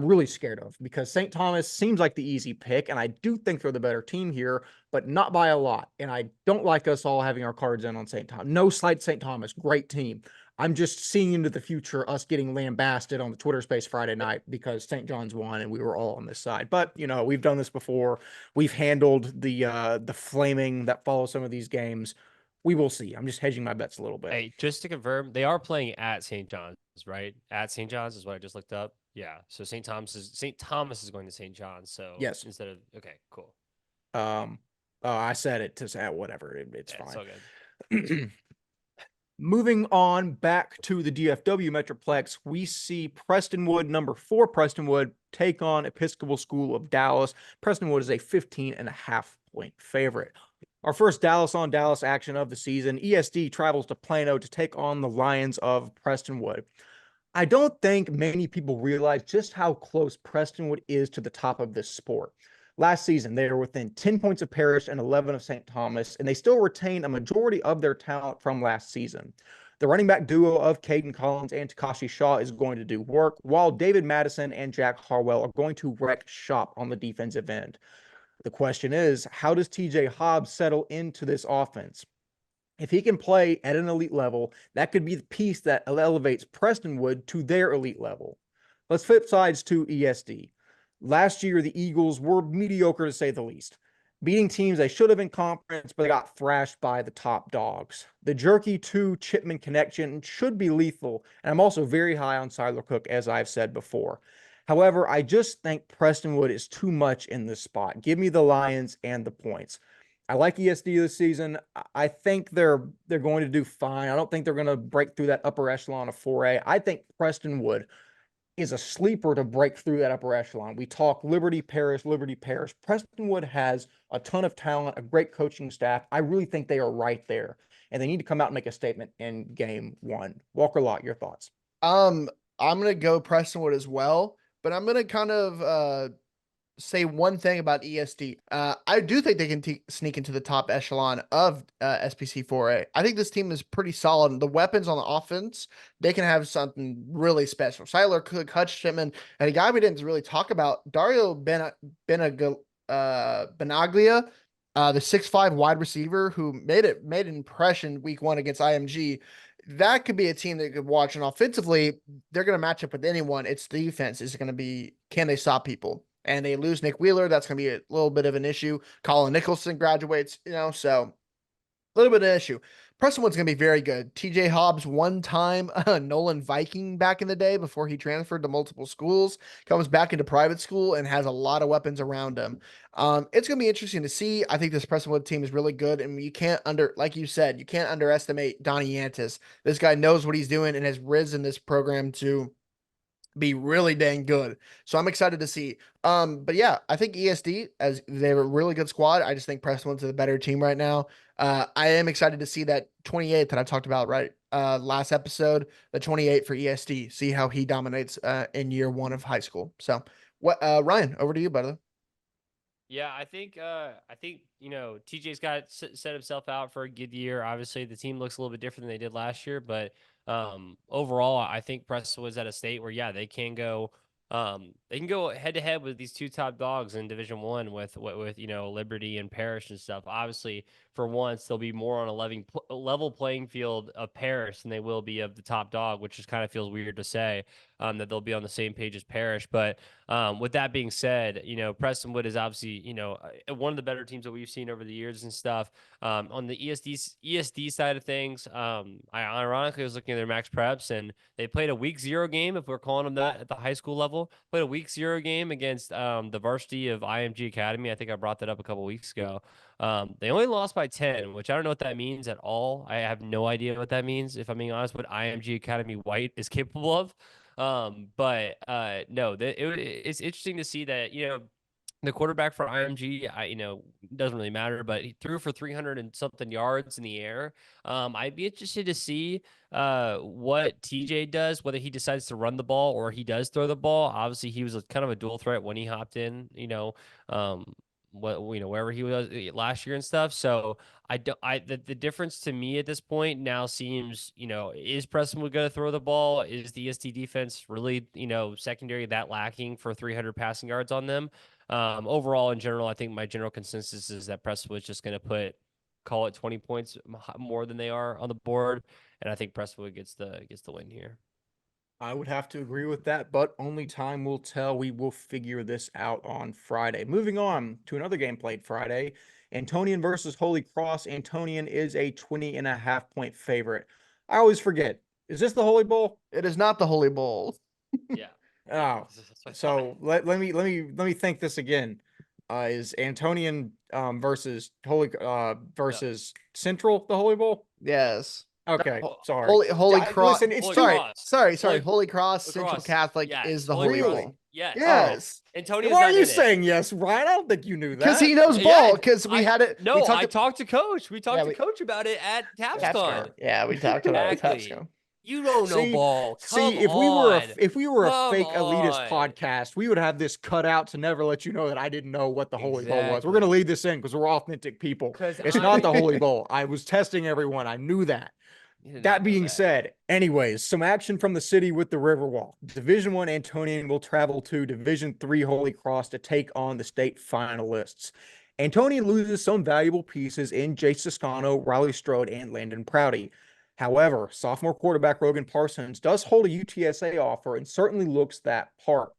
really scared of because St. Thomas seems like the easy pick, and I do think they're the better team here, but not by a lot. And I don't like us all having our cards in on St. Thomas. No slight St. Thomas, great team. I'm just seeing into the future us getting lambasted on the Twitter space Friday night because St. John's won and we were all on this side. But we've done this before. We've handled the flaming that follows some of these games. We will see. I'm just hedging my bets a little bit. Hey, just to confirm, they are playing at St. John's, right? At St. John's is what I just looked up. Yeah. So St. Thomas is going to St. John's. So Yes. instead of okay, cool. I said it to say whatever. It's Yeah, fine. it's all good. Moving on back to the DFW Metroplex, we see Prestonwood, number 4 Prestonwood, take on Episcopal School of Dallas. Prestonwood is a 15.5-point favorite. Our first Dallas on Dallas action of the season, ESD travels to Plano to take on the Lions of Prestonwood. I don't think many people realize just how close Prestonwood is to the top of this sport. Last season, they were within 10 points of Parrish and 11 of St. Thomas, and they still retain a majority of their talent from last season. The running back duo of Caden Collins and Takashi Shaw is going to do work, while David Madison and Jack Harwell are going to wreck shop on the defensive end. The question is, how does TJ Hobbs settle into this offense? If he can play at an elite level, that could be the piece that elevates Prestonwood to their elite level. Let's flip sides to ESD. Last year, the Eagles were mediocre to say the least, beating teams they should have in conference, but they got thrashed by the top dogs. The Jerky 2 Chipman connection should be lethal, and I'm also very high on Siler Cook, as I've said before. However, I just think Prestonwood is too much in this spot. Give me the Lions and the points. I like ESD this season. I think they're going to do fine. I don't think they're going to break through that upper echelon of 4A. I think Prestonwood is a sleeper to break through that upper echelon. We talk Liberty Parish. Prestonwood has a ton of talent, a great coaching staff. I really think they are right there, and they need to come out and make a statement in game 1. Walker Lott, your thoughts? I'm gonna go Prestonwood as well, but I'm gonna kind of say one thing about ESD. I do think they can sneak into the top echelon of SPC 4A. I think this team is pretty solid. The weapons on the offense, they can have something really special. Siler Cook, Hutch Shipman, and a guy we didn't really talk about, Dario Benaglia, the 6'5" wide receiver who made an impression week 1 against IMG. That could be a team that you could watch. And offensively, they're going to match up with anyone. It's the defense is going to be, can they stop people? And they lose Nick Wheeler. That's going to be a little bit of an issue. Colin Nicholson graduates, so a little bit of an issue. Prestonwood's going to be very good. TJ Hobbs, one-time Nolan Viking back in the day before he transferred to multiple schools, comes back into private school and has a lot of weapons around him. It's going to be interesting to see. I think this Prestonwood team is really good, and like you said, you can't underestimate Donnie Yantis. This guy knows what he's doing and has risen this program to be really dang good. So I'm excited to see. But yeah, I think ESD, as they're a really good squad. I just think Prestonwood's a better team right now. I am excited to see that 28 that I talked about last episode, the 28 for ESD. See how he dominates in year 1 of high school. So what Ryan, over to you, brother. Yeah, I think TJ's got set himself out for a good year. Obviously, the team looks a little bit different than they did last year, but overall, I think Preston was at a state where they can go head to head with these 2 top dogs in Division 1 with Liberty and Parish and stuff. Obviously, for once, they'll be more on a level playing field of Parish than they will be of the top dog, which just kind of feels weird to say that they'll be on the same page as Parish, but with that being said, Prestonwood is obviously, one of the better teams that we've seen over the years and stuff. On the ESD side of things, I ironically was looking at their max preps and they played a week 0 game, if we're calling them that at the high school level, played a week 0 game against the varsity of IMG Academy. I think I brought that up a couple weeks ago. They only lost by 10, which I don't know what that means at all. I have no idea what that means, if I'm being honest, what IMG Academy White is capable of. But no, it's interesting to see that, the quarterback for IMG, doesn't really matter, but he threw for 300 and something yards in the air. I'd be interested to see what TJ does, whether he decides to run the ball or he does throw the ball. Obviously, he was kind of a dual threat when he hopped in, wherever he was last year and stuff. So the difference to me at this point now seems, is Prestonwood going to throw the ball? Is the EST defense really, secondary that lacking for 300 passing yards on them? Overall, in general, I think my general consensus is that Prestonwood's just going to call it 20 points more than they are on the board. And I think Prestonwood gets the win here. I would have to agree with that, but only time will tell. We will figure this out on Friday. Moving on to another game played Friday. Antonian versus Holy Cross. Antonian is a 20.5-point favorite. I always forget. Is this the Holy Bowl? It is not the Holy Bowl. Yeah. Oh, so let me think this again. Is Antonian versus versus Central the Holy Bowl? Yes. Okay, sorry. Holy Cross. Listen, it's Holy Cross. Sorry. Holy Cross Central Cross. Catholic Yes. is the Holy Holy Cross. Bowl. Yes. Yes. Antonian's Why are not you in it. saying yes, Ryan? I don't think you knew that. Because he knows ball. Because we had it. No, we I talked to Coach. We talked to Coach about it at TapsCon. Yeah, we talked about it at Exactly. TapsCon. You don't know ball. If we were a fake elitist podcast, we would have this cut out to never let you know that I didn't know what the Holy Bowl was. We're gonna leave this in because we're authentic people. It's not the Holy Bowl. I was testing everyone. I knew that. That being said, anyways, some action from the city with the Riverwalk. Division I Antonian will travel to Division III Holy Cross to take on the state finalists. Antonian loses some valuable pieces in Jay Siscano, Riley Strode, and Landon Prouty. However, sophomore quarterback Rogan Parsons does hold a UTSA offer and certainly looks that part.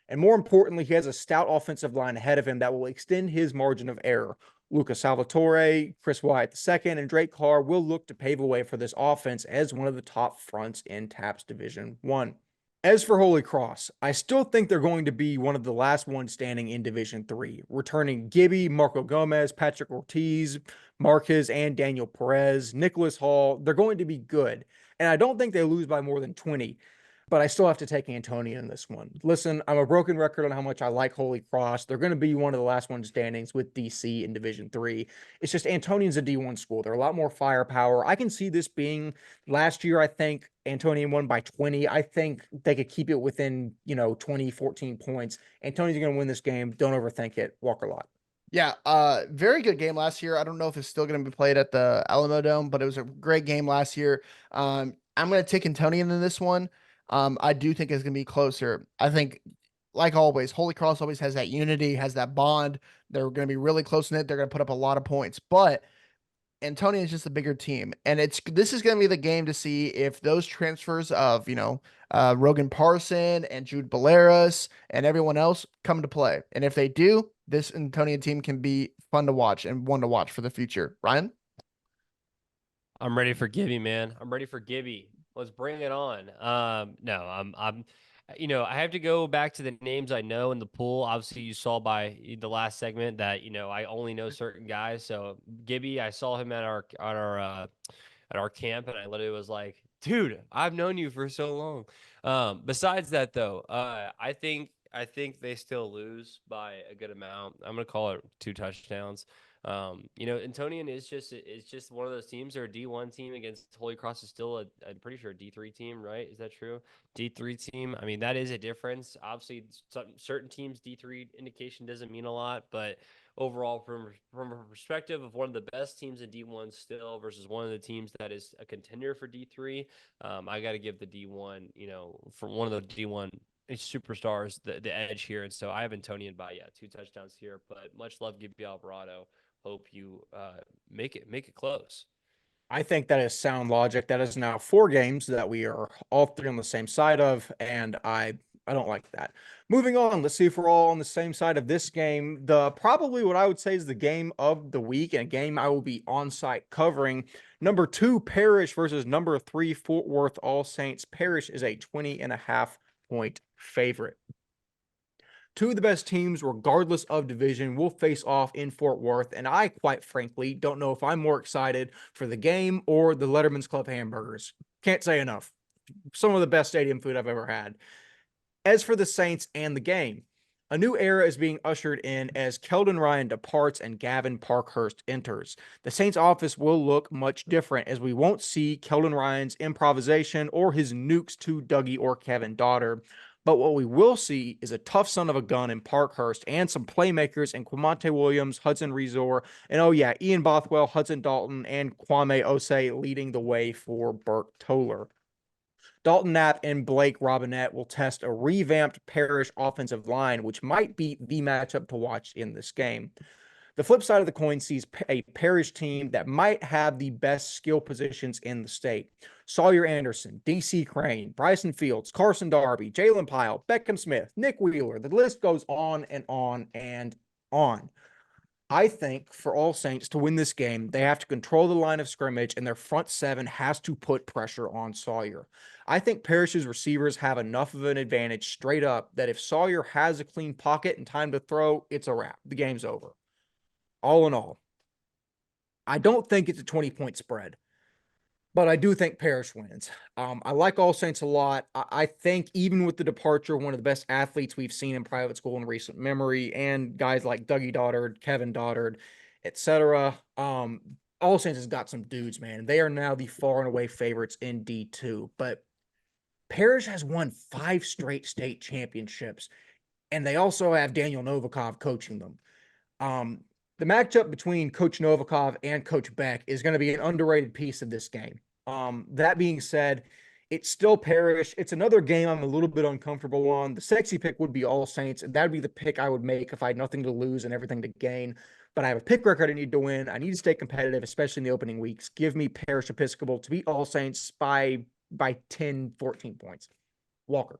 And more importantly, he has a stout offensive line ahead of him that will extend his margin of error. Lucas Salvatore, Chris Wyatt II, and Drake Carr will look to pave the way for this offense as one of the top fronts in TAPS Division I. As for Holy Cross, I still think they're going to be one of the last ones standing in Division III, returning Gibby, Marco Gomez, Patrick Ortiz, Marquez, and Daniel Perez, Nicholas Hall. They're going to be good, and I don't think they lose by more than 20, but I still have to take Antonian in this one. Listen, I'm a broken record on how much I like Holy Cross. They're going to be one of the last ones standings with DC in Division III. It's just Antonian's a D1 school. They're a lot more firepower. I can see this being last year. I think Antonian won by 20. I think they could keep it within, 20, 14 points. Antonian's going to win this game. Don't overthink it. Walker Lott. Yeah, very good game last year. I don't know if it's still going to be played at the Alamo Dome, but it was a great game last year. I'm going to take Antonian in this one. I do think it's going to be closer. I think like always, Holy Cross always has that unity, has that bond. They're going to be really close knit. They're going to put up a lot of points, but Antonio is just a bigger team, and this is going to be the game to see if those transfers of Rogan Parson and Jude Baleras and everyone else come to play, and if they do, this Antonio team can be fun to watch and one to watch for the future. Ryan, I'm ready for Gibby, man. I'm ready for Gibby. Let's bring it on. No, I have to go back to the names I know in the pool. Obviously, you saw by the last segment that I only know certain guys. So Gibby, I saw him at our camp, and I literally was like, dude, I've known you for so long. Besides that, though, I think they still lose by a good amount. I'm gonna call it 2 touchdowns. Antonian is just one of those teams. They're a D1 team against Holy Cross is still I'm pretty sure a D3 team, right? Is that true? D3 team. I mean, that is a difference. Obviously, certain teams D3 indication doesn't mean a lot, but overall, from a perspective of one of the best teams in D1 still versus one of the teams that is a contender for D3, I got to give the D1, for one of the D1 superstars the edge here. And so I have Antonian by 2 touchdowns here, but much love, Gibby Alvarado. Hope you make it close. I think that is sound logic. That is now 4 games that we are all three on the same side of, and I don't like that. Moving on, let's see if we're all on the same side of this game. The probably what I would say is the game of the week and a game I will be on site covering. Number 2, Parrish versus number 3, Fort Worth All Saints. Parrish is a 20.5-point favorite. Two of the best teams, regardless of division, will face off in Fort Worth, and I, quite frankly, don't know if I'm more excited for the game or the Letterman's Club hamburgers. Can't say enough. Some of the best stadium food I've ever had. As for the Saints and the game, a new era is being ushered in as Keldon Ryan departs and Gavin Parkhurst enters. The Saints office will look much different as we won't see Keldon Ryan's improvisation or his nukes to Dougie or Kevin Daughter. But what we will see is a tough son of a gun in Parkhurst and some playmakers in Quamante Williams, Hudson Rezor, and Ian Bothwell, Hudson Dalton, and Kwame Osei leading the way for Burke Toller. Dalton Knapp and Blake Robinette will test a revamped Parrish offensive line, which might be the matchup to watch in this game. The flip side of the coin sees a Parrish team that might have the best skill positions in the state. Sawyer Anderson, DC Crane, Bryson Fields, Carson Darby, Jalen Pyle, Beckham Smith, Nick Wheeler. The list goes on and on and on. I think for All Saints to win this game, they have to control the line of scrimmage and their front seven has to put pressure on Sawyer. I think Parrish's receivers have enough of an advantage straight up that if Sawyer has a clean pocket and time to throw, it's a wrap. The game's over. All in all, I don't think it's a 20-point spread, but I do think Parrish wins. I like All Saints a lot. I think even with the departure of one of the best athletes we've seen in private school in recent memory, and guys like Dougie Doddard, Kevin Doddard, etc., All Saints has got some dudes, man. They are now the far and away favorites in D2, but Parrish has won 5 straight state championships, and they also have Daniel Novikov coaching them. The matchup between Coach Novikov and Coach Beck is going to be an underrated piece of this game. That being said, it's still Parrish. It's another game I'm a little bit uncomfortable on. The sexy pick would be All Saints, and that would be the pick I would make if I had nothing to lose and everything to gain. But I have a pick record I need to win. I need to stay competitive, especially in the opening weeks. Give me Parrish Episcopal to beat All Saints by 10, 14 points. Walker.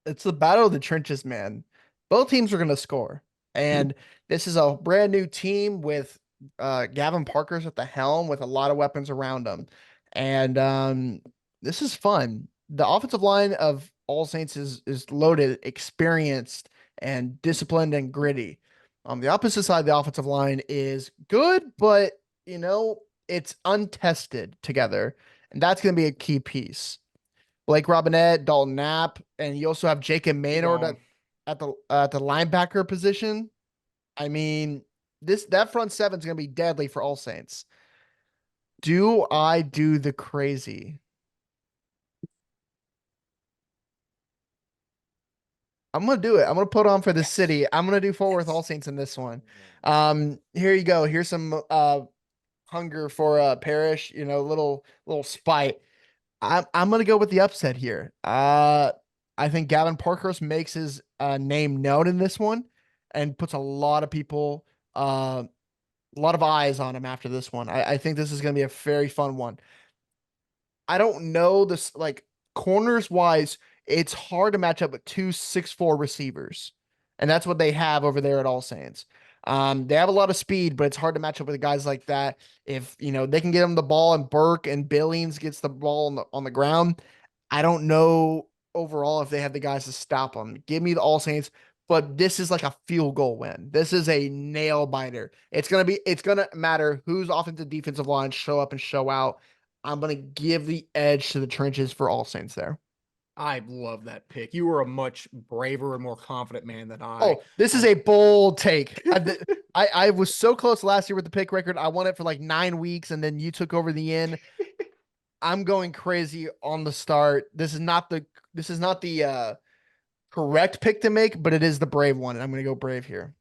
it's the battle of the trenches, man. Both teams are going to score. And this is a brand new team with Gavin Parker's at the helm with a lot of weapons around him. And this is fun. The offensive line of All Saints is loaded, experienced, and disciplined and gritty. The opposite side of the offensive line is good, but it's untested together. And that's going to be a key piece. Blake Robinette, Dalton Knapp, and you also have Jacob Maynard at the linebacker position. I mean, that front seven is going to be deadly for All Saints. Do I do the crazy? I'm going to do it. I'm going to put on for the city. I'm going to do Fort Worth All Saints in this one. Here you go. Here's some hunger for Parrish, little spite. I'm going to go with the upset here. I think Gavin Parkhurst makes his name known in this one and puts a lot of people, a lot of eyes on him after this one. I think this is going to be a very fun one. I don't know this, like, corners wise, it's hard to match up with 2 6'4" receivers. And that's what they have over there at All Saints. They have a lot of speed, but it's hard to match up with guys like that. If they can get them the ball and Burke and Billings gets the ball on the ground, I don't know overall if they have the guys to stop them. Give me the All Saints, but this is like a field goal win. This is a nail biter. It's gonna matter whose offensive defensive line show up and show out. I'm gonna give the edge to the trenches for All Saints there. I love that pick. You were a much braver and more confident man than I. Oh, this is a bold take. I was so close last year with the pick record. I won it for like 9 weeks, and then you took over the end. I'm going crazy on the start. This is not the correct pick to make, but it is the brave one, and I'm going to go brave here.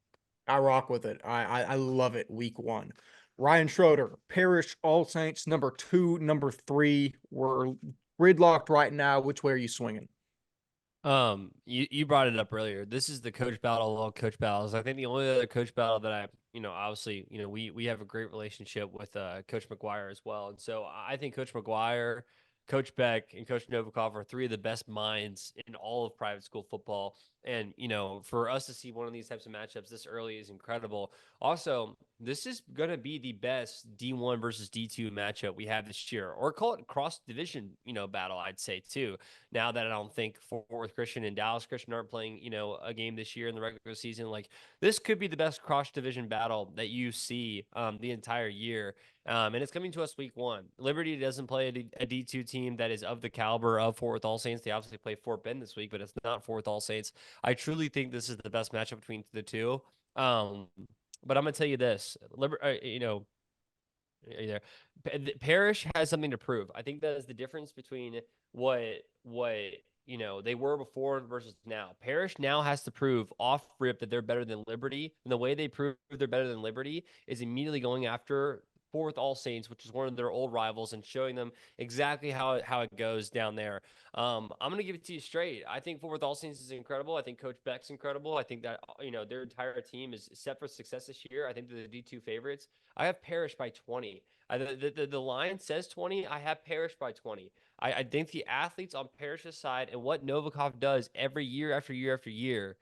I rock with it. I love it. Week 1. Ryan Schroeder, Parish All Saints, number 2, number 3. We're gridlocked right now. Which way are you swinging? You brought it up earlier. This is the coach battle of all coach battles. I think the only other coach battle that obviously, we have a great relationship with Coach McGuire as well. And so I think Coach McGuire, Coach Beck, and Coach Novikov are 3 of the best minds in all of private school football. And, for us to see one of these types of matchups this early is incredible. Also, this is going to be the best D1 versus D2 matchup we have this year, or call it cross division, battle, I'd say too. Now that I don't think Fort Worth Christian and Dallas Christian aren't playing, a game this year in the regular season, like this could be the best cross division battle that you see the entire year. And it's coming to us week 1. Liberty doesn't play a D2 team that is of the caliber of Fort Worth All Saints. They obviously play Fort Bend this week, but it's not Fort Worth All Saints. I truly think this is the best matchup between the two. But I'm going to tell you this, there. Parrish has something to prove. I think that is the difference between what they were before versus now. Parrish now has to prove off rip that they're better than Liberty, and the way they prove they're better than Liberty is immediately going after Fourth All Saints, which is one of their old rivals, and showing them exactly how it goes down there. I'm going to give it to you straight. I think Fourth All Saints is incredible. I think Coach Beck's incredible. I think that their entire team is set for success this year. I think they're the D2 favorites. I have Parrish by 20. The line says 20. I have Parrish by 20. I think the athletes on Parrish's side and what Novikov does every year after year after year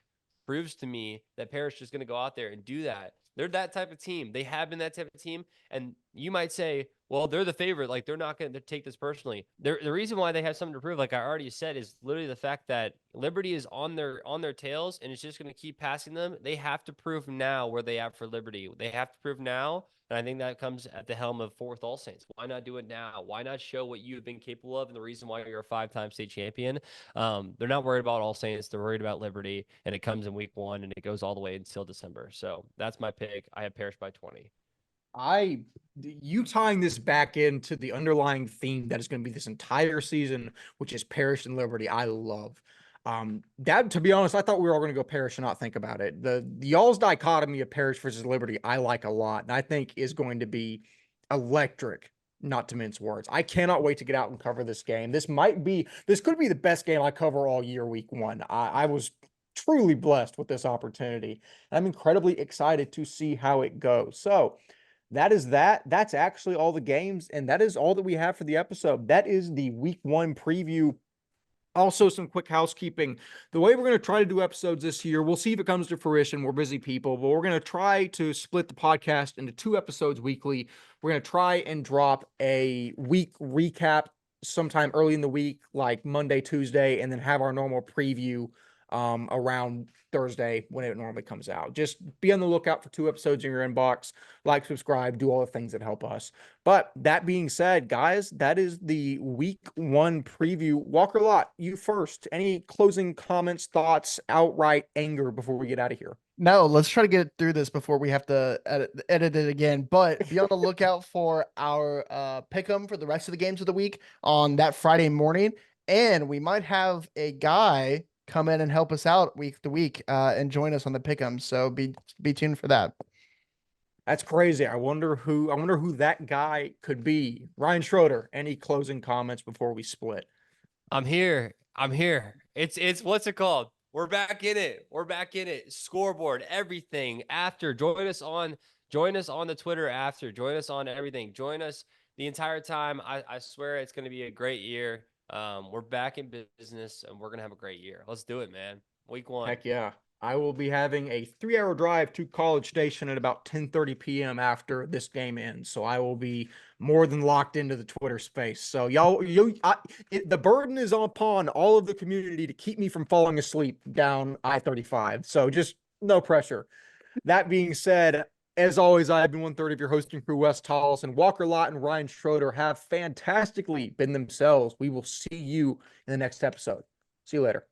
proves to me that Parrish is going to go out there and do that. They're that type of team. They have been that type of team. And you might say, well, they're the favorite. Like, they're not going to take this personally. The reason why they have something to prove, like I already said, is literally the fact that Liberty is on their tails, and it's just going to keep passing them. They have to prove now where they are for Liberty. They have to prove now. And I think that comes at the helm of Fourth All Saints. Why not do it now? Why not show what you've been capable of and the reason why you're a 5-time state champion? They're not worried about All Saints. They're worried about Liberty, and it comes in week 1, and it goes all the way until December. So that's my pick. I have Parrish by 20. You tying this back into the underlying theme that is going to be this entire season, which is Parish and Liberty, I love. That, to be honest, I thought we were all going to go Parish and not think about it. The y'all's dichotomy of Parish versus Liberty, I like a lot, and I think is going to be electric. Not to mince words, I cannot wait to get out and cover this game. This could be the best game I cover all year. Week 1, I was truly blessed with this opportunity. I'm incredibly excited to see how it goes. So that is that. That's actually all the games, and that is all that we have for the episode. That is the week 1 preview. Also, some quick housekeeping. The way we're going to try to do episodes this year, we'll see if it comes to fruition. We're busy people, but we're going to try to split the podcast into 2 episodes weekly. We're going to try and drop a week recap sometime early in the week, like Monday, Tuesday, and then have our normal preview around Thursday when it normally comes out. Just be on the lookout for 2 episodes in your inbox. Like, subscribe, do all the things that help us. But that being said, guys, that is the week 1 preview. Walker Lott, you first. Any closing comments, thoughts, outright anger before we get out of here? No, let's try to get through this before we have to edit it again. But be on the lookout for our pick'em for the rest of the games of the week on that Friday morning. And we might have a guy come in and help us out week to week and join us on the pick'em. So be tuned for that. That's crazy. I wonder who that guy could be. Ryan Schroeder, any closing comments before we split? I'm here. It's what's it called? We're back in it. We're back in it. Scoreboard, everything after. Join us on the Twitter after. Join us on everything. Join us the entire time. I swear it's going to be a great year. We're back in business and we're going to have a great year. Let's do it, man. Week 1. Heck yeah. I will be having a 3-hour drive to College Station at about 10:30 p.m. after this game ends. So I will be more than locked into the Twitter space. So the burden is upon all of the community to keep me from falling asleep down I-35. So just no pressure. That being said, as always, I've been 1/3 of your hosting crew, Wes Tolleson. Walker Lott and Ryan Schroeder have fantastically been themselves. We will see you in the next episode. See you later.